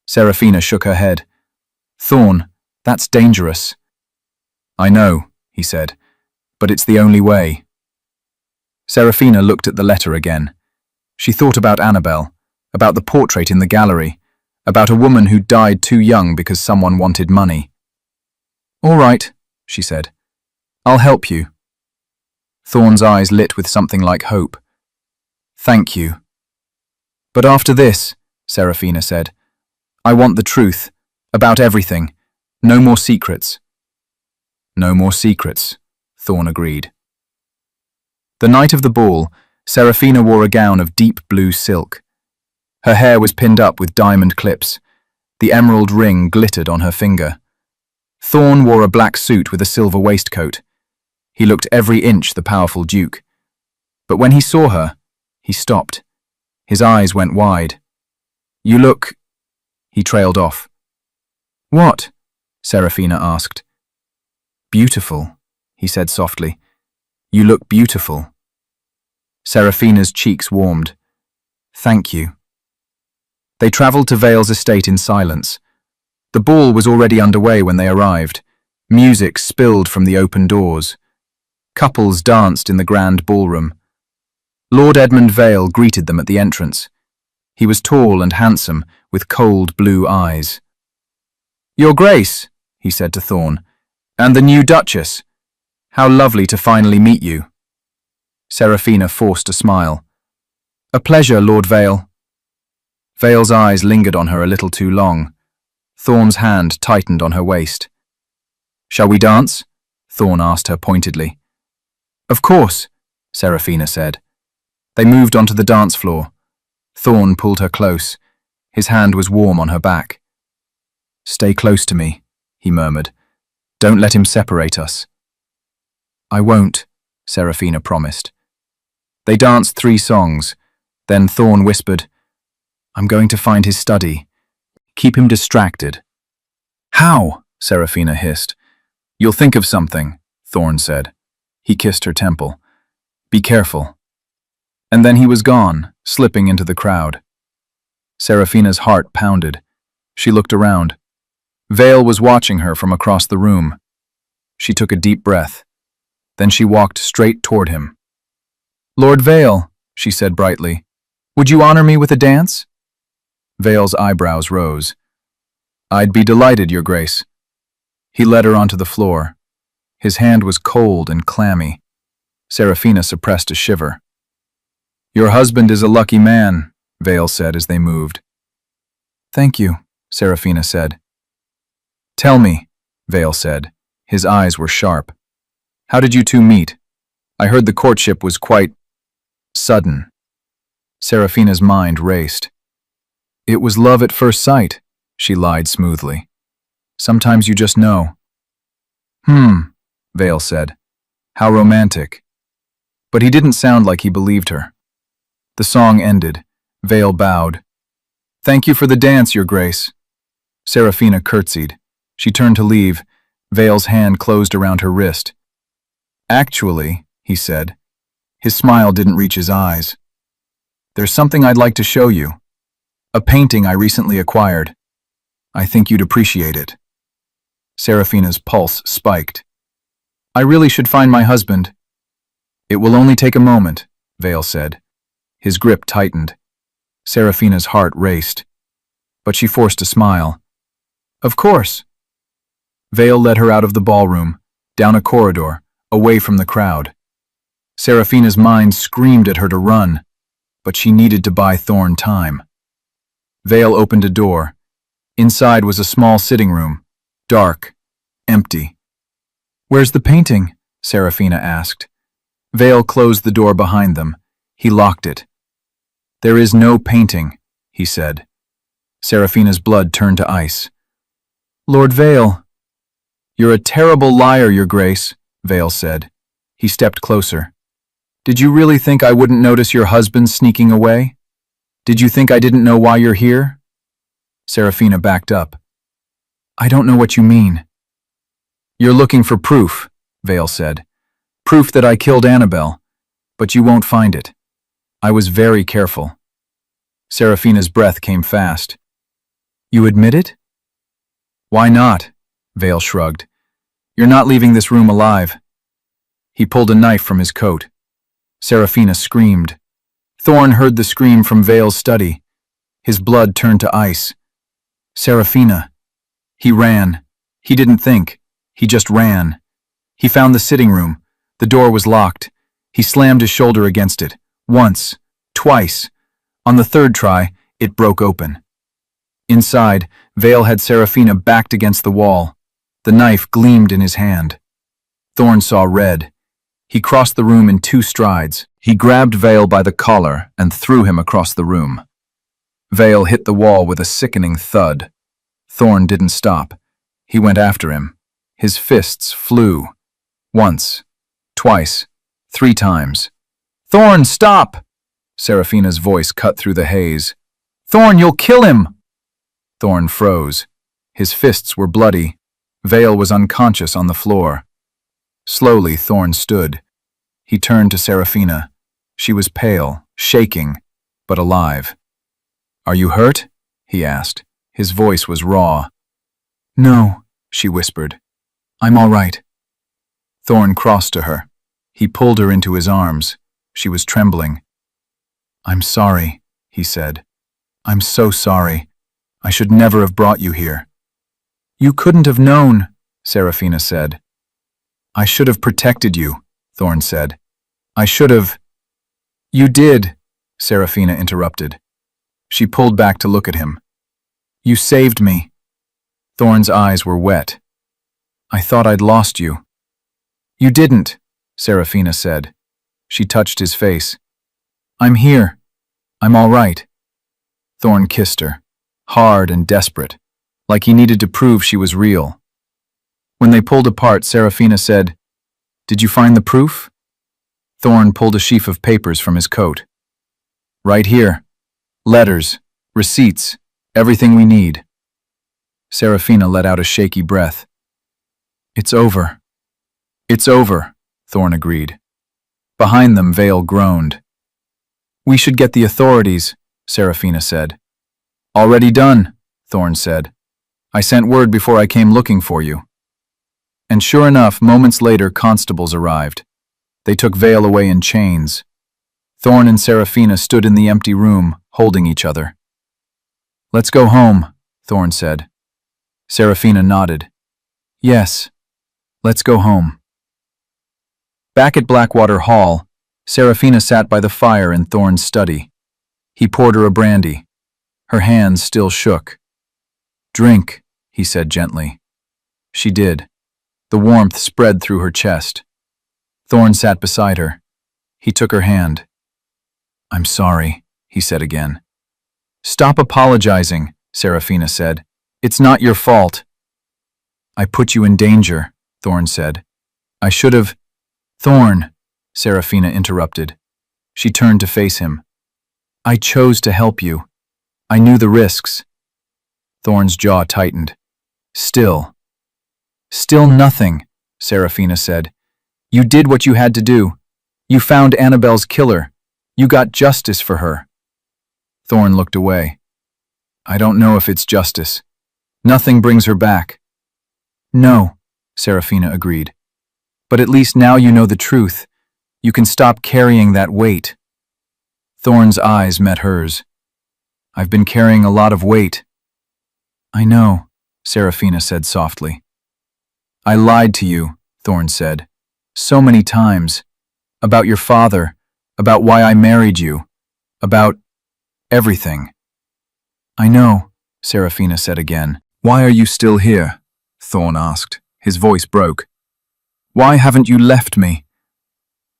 S1: Serafina shook her head. Thorn, that's dangerous. I know, he said, but it's the only way. Serafina looked at the letter again. She thought about Annabelle, about the portrait in the gallery, about a woman who died too young because someone wanted money. All right, she said. I'll help you. Thorn's eyes lit with something like hope. Thank you. But after this, Serafina said, I want the truth, about everything. No more secrets. No more secrets, Thorn agreed. The night of the ball, Serafina wore a gown of deep blue silk. Her hair was pinned up with diamond clips. The emerald ring glittered on her finger. Thorn wore a black suit with a silver waistcoat. He looked every inch the powerful duke. But when he saw her, he stopped. His eyes went wide. You look... He trailed off. What? Serafina asked. Beautiful, he said softly. You look beautiful. Serafina's cheeks warmed. Thank you. They travelled to Vale's estate in silence. The ball was already underway when they arrived. Music spilled from the open doors. Couples danced in the grand ballroom. Lord Edmund Vale greeted them at the entrance. He was tall and handsome, with cold blue eyes. Your Grace, he said to Thorn, and the new Duchess. How lovely to finally meet you. Serafina forced a smile. A pleasure, Lord Vale. Vale's eyes lingered on her a little too long. Thorn's hand tightened on her waist. Shall we dance? Thorn asked her pointedly. Of course, Serafina said. They moved onto the dance floor. Thorn pulled her close. His hand was warm on her back. Stay close to me, he murmured. Don't let him separate us. I won't, Serafina promised. They danced 3 songs. Then Thorn whispered, I'm going to find his study. Keep him distracted. How? Serafina hissed. You'll think of something, Thorn said. He kissed her temple. Be careful. And then he was gone, slipping into the crowd. Serafina's heart pounded. She looked around. Vale was watching her from across the room. She took a deep breath. Then she walked straight toward him. Lord Vale, she said brightly, would you honor me with a dance? Vale's eyebrows rose. I'd be delighted, Your Grace. He led her onto the floor. His hand was cold and clammy. Serafina suppressed a shiver. Your husband is a lucky man, Vale said as they moved. Thank you, Serafina said. Tell me, Vale said. His eyes were sharp. How did you two meet? I heard the courtship was quite sudden. Serafina's mind raced. It was love at first sight, she lied smoothly. Sometimes you just know. Vale said. How romantic. But he didn't sound like he believed her. The song ended. Vale bowed. Thank you for the dance, Your Grace. Serafina curtsied. She turned to leave. Vale's hand closed around her wrist. Actually, he said. His smile didn't reach his eyes. There's something I'd like to show you. A painting I recently acquired. I think you'd appreciate it. Serafina's pulse spiked. I really should find my husband. It will only take a moment, Vale said. His grip tightened. Serafina's heart raced. But she forced a smile. Of course. Vale led her out of the ballroom, down a corridor, away from the crowd. Serafina's mind screamed at her to run, but she needed to buy Thorn time. Vale opened a door. Inside was a small sitting room, dark, empty. Where's the painting? Serafina asked. Vale closed the door behind them. He locked it. There is no painting, he said. Serafina's blood turned to ice. Lord Vale. You're a terrible liar, Your Grace, Vale said. He stepped closer. Did you really think I wouldn't notice your husband sneaking away? Did you think I didn't know why you're here? Serafina backed up. I don't know what you mean. You're looking for proof, Vale said. Proof that I killed Annabelle, but you won't find it. I was very careful. Seraphina's breath came fast. You admit it? Why not? Vale shrugged. You're not leaving this room alive. He pulled a knife from his coat. Seraphina screamed. Thorn heard the scream from Vale's study. His blood turned to ice. Seraphina. He ran. He didn't think. He just ran. He found the sitting room. The door was locked. He slammed his shoulder against it. Once. Twice. On the third try, it broke open. Inside, Vale had Seraphina backed against the wall. The knife gleamed in his hand. Thorn saw red. He crossed the room in 2 strides. He grabbed Vale by the collar and threw him across the room. Vale hit the wall with a sickening thud. Thorn didn't stop. He went after him. His fists flew. Once. Twice. 3 times. Thorn, stop! Seraphina's voice cut through the haze. Thorn, you'll kill him! Thorn froze. His fists were bloody. Vale was unconscious on the floor. Slowly, Thorn stood. He turned to Seraphina. She was pale, shaking, but alive. Are you hurt? He asked. His voice was raw. No, she whispered. I'm all right. Thorn crossed to her. He pulled her into his arms. She was trembling. I'm sorry, he said. I'm so sorry. I should never have brought you here. You couldn't have known, Seraphina said. I should have protected you, Thorn said. I should have. You did, Seraphina interrupted. She pulled back to look at him. You saved me. Thorn's eyes were wet. I thought I'd lost you. You didn't, Seraphina said. She touched his face. I'm here. I'm all right. Thorn kissed her, hard and desperate, like he needed to prove she was real. When they pulled apart, Seraphina said, Did you find the proof? Thorn pulled a sheaf of papers from his coat. Right here. Letters, receipts, everything we need. Seraphina let out a shaky breath. It's over. It's over, Thorn agreed. Behind them, Vale groaned. We should get the authorities, Seraphina said. Already done, Thorn said. I sent word before I came looking for you. And sure enough, moments later, constables arrived. They took Vale away in chains. Thorn and Seraphina stood in the empty room, holding each other. Let's go home, Thorn said. Seraphina nodded. Yes, let's go home. Back at Blackwater Hall, Seraphina sat by the fire in Thorn's study. He poured her a brandy. Her hands still shook. Drink, he said gently. She did. The warmth spread through her chest. Thorn sat beside her. He took her hand. I'm sorry, he said again. Stop apologizing, Seraphina said. It's not your fault. I put you in danger, Thorn said. I should have. Thorn, Seraphina interrupted. She turned to face him. I chose to help you. I knew the risks. Thorn's jaw tightened. Still nothing, Seraphina said. You did what you had to do. You found Annabelle's killer. You got justice for her. Thorn looked away. I don't know if it's justice. Nothing brings her back. No, Seraphina agreed. But at least now you know the truth. You can stop carrying that weight. Thorn's eyes met hers. I've been carrying a lot of weight. I know, Seraphina said softly. I lied to you, Thorn said. So many times. About your father. About why I married you. About everything. I know, Seraphina said again. Why are you still here? Thorn asked. His voice broke. Why haven't you left me?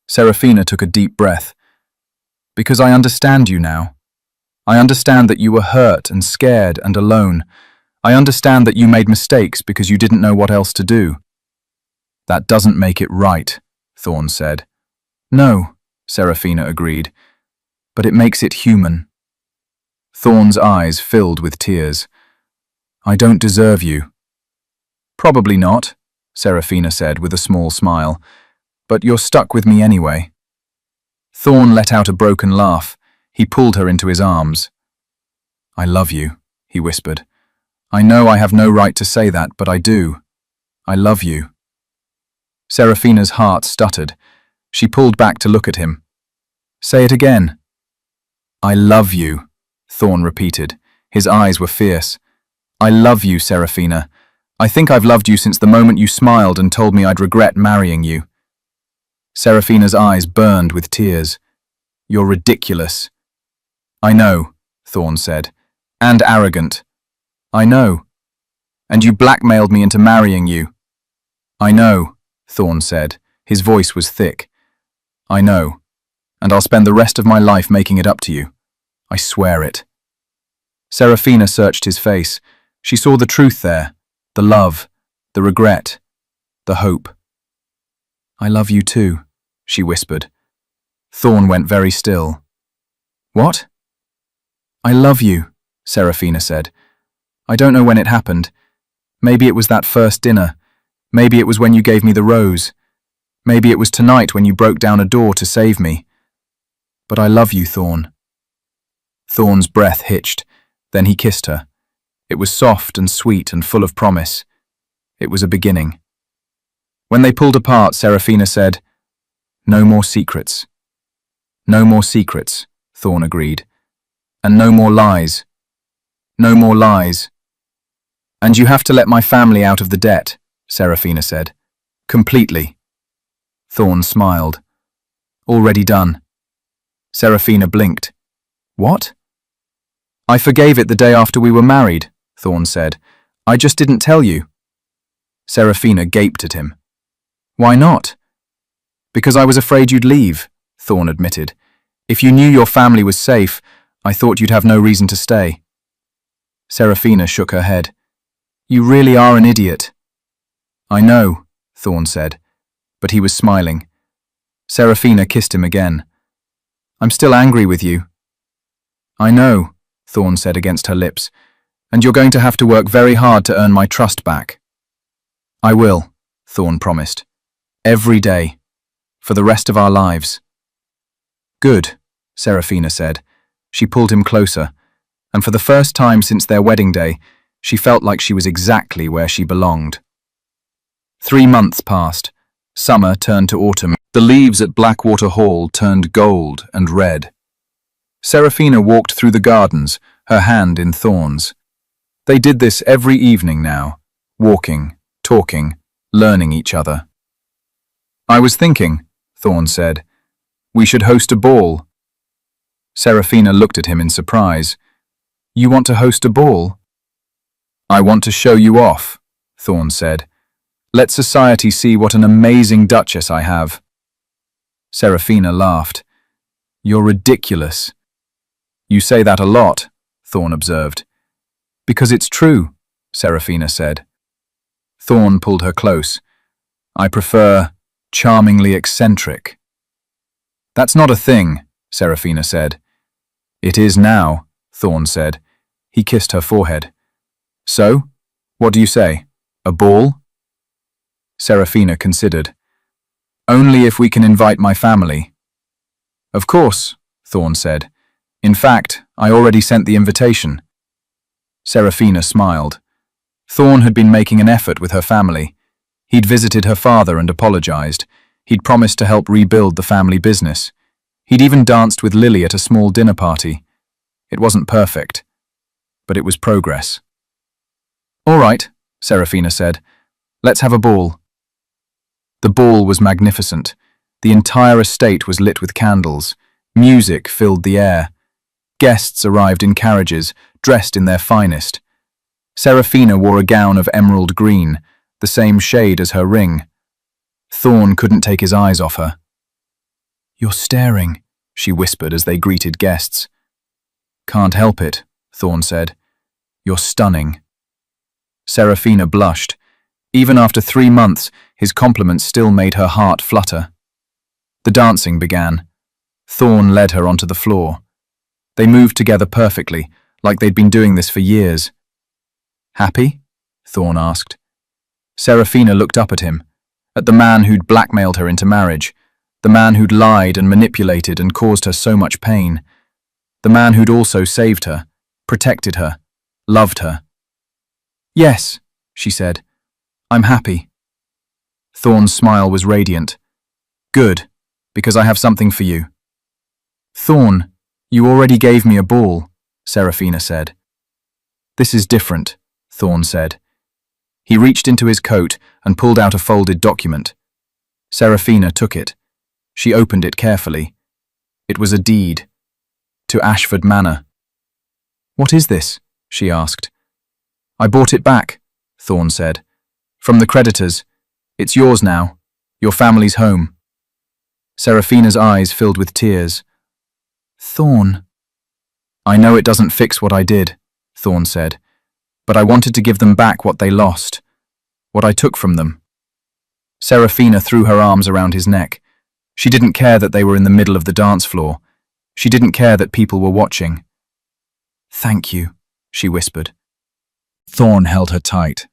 S1: Seraphina took a deep breath. Because I understand you now. I understand that you were hurt and scared and alone. I understand that you made mistakes because you didn't know what else to do. That doesn't make it right, Thorn said. No, Seraphina agreed, but it makes it human. Thorn's eyes filled with tears. I don't deserve you. Probably not, Serafina said with a small smile, "but you're stuck with me anyway." Thorn let out a broken laugh. He pulled her into his arms. "I love you," he whispered. "I know I have no right to say that, but I do. I love you." Serafina's heart stuttered. She pulled back to look at him. "Say it again." "I love you," Thorn repeated. His eyes were fierce. "I love you, Serafina. I think I've loved you since the moment you smiled and told me I'd regret marrying you." Serafina's eyes burned with tears. "You're ridiculous." "I know," Thorn said. "And arrogant." "I know." "And you blackmailed me into marrying you." "I know," Thorn said. His voice was thick. "I know. And I'll spend the rest of my life making it up to you. I swear it." Serafina searched his face. She saw the truth there, the love, the regret, the hope. "I love you too," she whispered. Thorn went very still. "What?" "I love you," Serafina said. "I don't know when it happened. Maybe it was that first dinner. Maybe it was when you gave me the rose. Maybe it was tonight when you broke down a door to save me. But I love you, Thorn." Thorn's breath hitched. Then he kissed her. It was soft and sweet and full of promise. It was a beginning. When they pulled apart, Serafina said, "No more secrets." "No more secrets," Thorn agreed. "And no more lies. No more lies." "And you have to let my family out of the debt," Serafina said. "Completely." Thorn smiled. "Already done." Serafina blinked. "What?" "I forgave it the day after we were married," Thorn said. "I just didn't tell you." Serafina gaped at him. "Why not?" "Because I was afraid you'd leave," Thorn admitted. "If you knew your family was safe, I thought you'd have no reason to stay." Serafina shook her head. "You really are an idiot." "I know," Thorn said, but he was smiling. Serafina kissed him again. "I'm still angry with you." "I know," Thorn said against her lips, "and you're going to have to work very hard to earn my trust back." "I will," Thorn promised. "Every day. For the rest of our lives." "Good," Serafina said. She pulled him closer, and for the first time since their wedding day, she felt like she was exactly where she belonged. 3 months passed. Summer turned to autumn. The leaves at Blackwater Hall turned gold and red. Serafina walked through the gardens, her hand in Thorn's. They did this every evening now, walking, talking, learning each other. "I was thinking," Thorn said, "we should host a ball." Serafina looked at him in surprise. "You want to host a ball?" "I want to show you off," Thorn said. "Let society see what an amazing duchess I have." Serafina laughed. "You're ridiculous." "You say that a lot," Thorn observed. "Because it's true," Serafina said. Thorn pulled her close. "I prefer charmingly eccentric." "That's not a thing," Serafina said. "It is now," Thorn said. He kissed her forehead. "So, what do you say? A ball?" Serafina considered. "Only if we can invite my family." "Of course," Thorn said. "In fact, I already sent the invitation." Serafina smiled. Thorn had been making an effort with her family. He'd visited her father and apologized. He'd promised to help rebuild the family business. He'd even danced with Lily at a small dinner party. It wasn't perfect, but it was progress. "All right," Serafina said. "Let's have a ball." The ball was magnificent. The entire estate was lit with candles. Music filled the air. Guests arrived in carriages, dressed in their finest. Serafina wore a gown of emerald green, the same shade as her ring. Thorn couldn't take his eyes off her. "You're staring," she whispered as they greeted guests. "Can't help it," Thorn said. "You're stunning." Serafina blushed. Even after 3 months, his compliments still made her heart flutter. The dancing began. Thorn led her onto the floor. They moved together perfectly, like they'd been doing this for years. "Happy?" Thorn asked. Serafina looked up at him, at the man who'd blackmailed her into marriage, the man who'd lied and manipulated and caused her so much pain, the man who'd also saved her, protected her, loved her. "Yes," she said, "I'm happy." Thorn's smile was radiant. "Good, because I have something for you." "Thorn, you already gave me a ball," Serafina said. "This is different," Thorn said. He reached into his coat and pulled out a folded document. Serafina took it. She opened it carefully. It was a deed. To Ashford Manor. "What is this?" she asked. "I bought it back," Thorn said. "From the creditors. It's yours now. Your family's home." Serafina's eyes filled with tears. "Thorn." "I know it doesn't fix what I did," Thorn said, "but I wanted to give them back what they lost, what I took from them." Serafina threw her arms around his neck. She didn't care that they were in the middle of the dance floor. She didn't care that people were watching. "Thank you," she whispered. Thorn held her tight.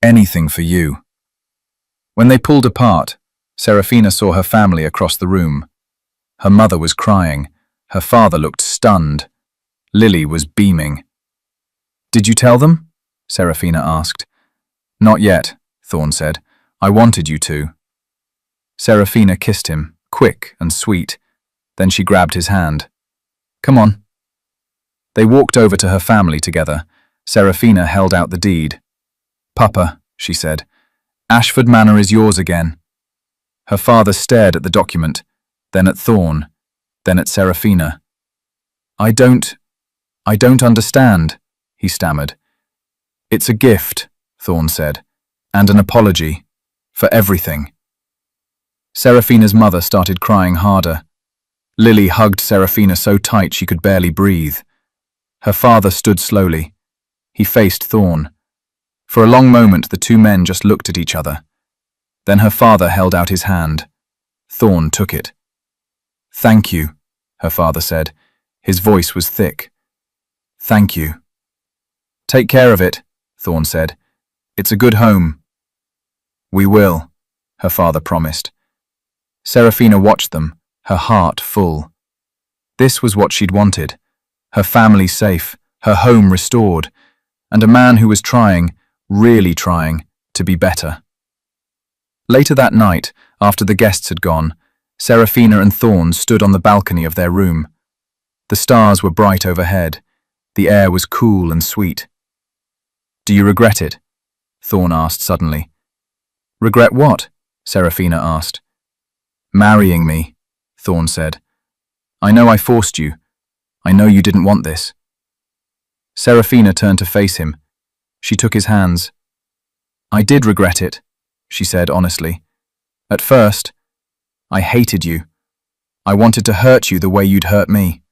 S1: "Anything for you." When they pulled apart, Serafina saw her family across the room. Her mother was crying. Her father looked stunned. Lily was beaming. "Did you tell them?" Serafina asked. "Not yet," Thorn said. "I wanted you to." Serafina kissed him, quick and sweet. Then she grabbed his hand. "Come on." They walked over to her family together. Serafina held out the deed. "Papa," she said, "Ashford Manor is yours again." Her father stared at the document, then at Thorn, then at Serafina. I don't understand," he stammered. "It's a gift," Thorn said, "and an apology. For everything." Serafina's mother started crying harder. Lily hugged Serafina so tight she could barely breathe. Her father stood slowly. He faced Thorn. For a long moment the two men just looked at each other. Then her father held out his hand. Thorn took it. "Thank you," her father said. His voice was thick. "Thank you." "Take care of it," Thorn said. "It's a good home." "We will," her father promised. Serafina watched them, her heart full. This was what she'd wanted. Her family safe, her home restored, and a man who was trying, really trying, to be better. Later that night, after the guests had gone, Serafina and Thorn stood on the balcony of their room. The stars were bright overhead. The air was cool and sweet. "Do you regret it?" Thorn asked suddenly. "Regret what?" Serafina asked. "Marrying me," Thorn said. "I know I forced you. I know you didn't want this." Serafina turned to face him. She took his hands. "I did regret it," she said honestly. "At first, I hated you. I wanted to hurt you the way you'd hurt me."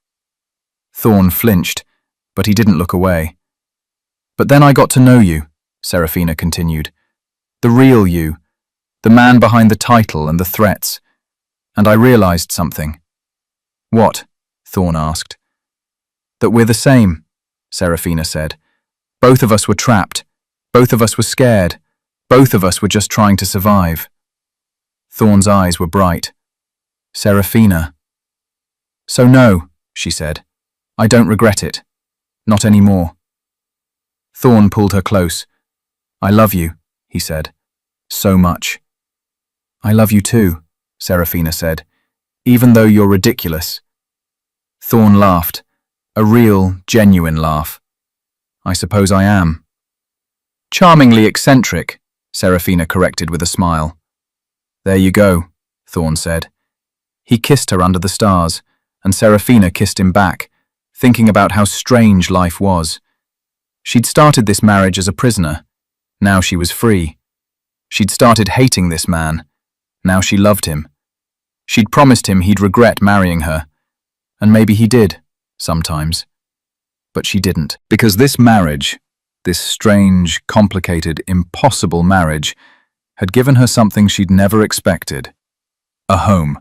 S1: Thorn flinched, but he didn't look away. "But then I got to know you," Serafina continued. "The real you, the man behind the title and the threats. And I realized something." "What?" Thorn asked. "That we're the same," Serafina said. "Both of us were trapped. Both of us were scared. Both of us were just trying to survive." Thorn's eyes were bright. "Serafina." "So no," she said. "I don't regret it. Not anymore." Thorn pulled her close. "I love you," he said. "So much." "I love you too," Serafina said, "even though you're ridiculous." Thorn laughed, a real, genuine laugh. "I suppose I am." "Charmingly eccentric," Serafina corrected with a smile. "There you go," Thorn said. He kissed her under the stars, and Serafina kissed him back, thinking about how strange life was. She'd started this marriage as a prisoner. Now she was free. She'd started hating this man. Now she loved him. She'd promised him he'd regret marrying her. And maybe he did, sometimes. But she didn't. Because this marriage, this strange, complicated, impossible marriage, had given her something she'd never expected. A home.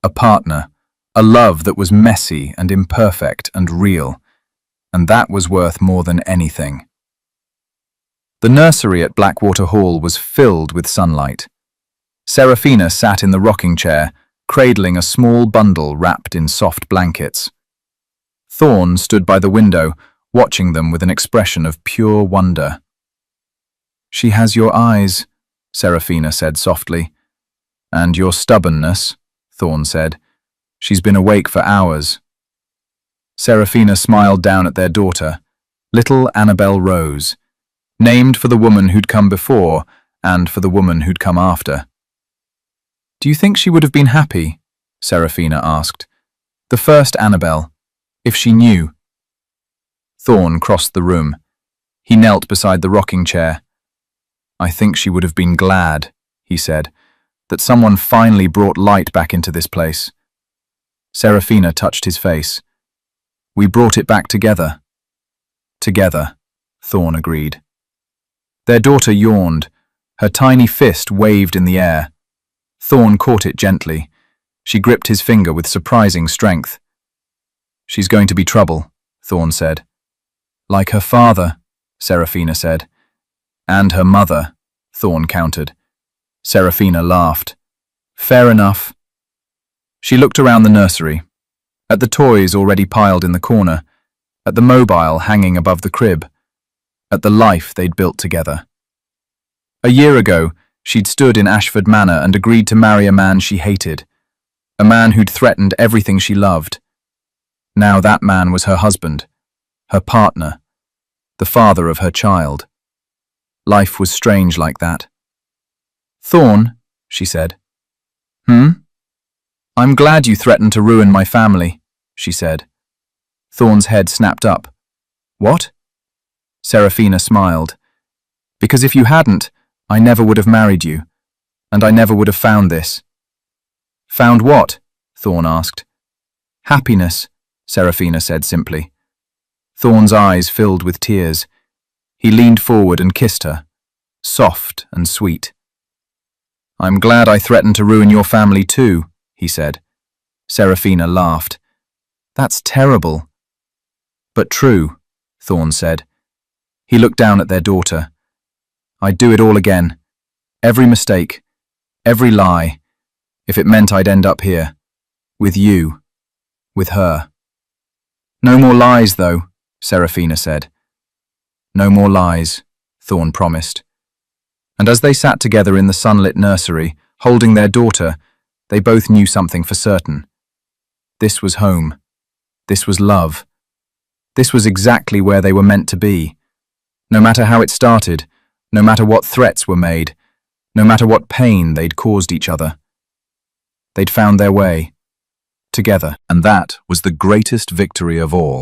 S1: A partner. A love that was messy and imperfect and real. And that was worth more than anything. The nursery at Blackwater Hall was filled with sunlight. Serafina sat in the rocking chair, cradling a small bundle wrapped in soft blankets. Thorn stood by the window, watching them with an expression of pure wonder. "She has your eyes," Serafina said softly. "And your stubbornness," Thorn said. "She's been awake for hours." Serafina smiled down at their daughter, little Annabel Rose, named for the woman who'd come before and for the woman who'd come after. "Do you think she would have been happy?" Serafina asked. "The first Annabel, if she knew." Thorn crossed the room. He knelt beside the rocking chair. "I think she would have been glad," he said, "that someone finally brought light back into this place." Serafina touched his face. "We brought it back together." "Together," Thorn agreed. Their daughter yawned. Her tiny fist waved in the air. Thorn caught it gently. She gripped his finger with surprising strength. "She's going to be trouble," Thorn said. "Like her father," Serafina said. "And her mother," Thorn countered. Serafina laughed. "Fair enough." She looked around the nursery, at the toys already piled in the corner, at the mobile hanging above the crib, at the life they'd built together. A year ago, she'd stood in Ashford Manor and agreed to marry a man she hated, a man who'd threatened everything she loved. Now that man was her husband, her partner, the father of her child. Life was strange like that. "Thorn," she said. "I'm glad you threatened to ruin my family," she said. Thorn's head snapped up. "What?" Serafina smiled. "Because if you hadn't, I never would have married you, and I never would have found this." "Found what?" Thorn asked. "Happiness," Serafina said simply. Thorn's eyes filled with tears. He leaned forward and kissed her, soft and sweet. "I'm glad I threatened to ruin your family too," he said. Serafina laughed. "That's terrible." "But true," Thorn said. He looked down at their daughter. "I'd do it all again. Every mistake, every lie, if it meant I'd end up here. With you. With her." "No more lies, though," Serafina said. "No more lies," Thorn promised. And as they sat together in the sunlit nursery, holding their daughter, they both knew something for certain. This was home. This was love. This was exactly where they were meant to be. No matter how it started, no matter what threats were made, no matter what pain they'd caused each other, they'd found their way, together. And that was the greatest victory of all.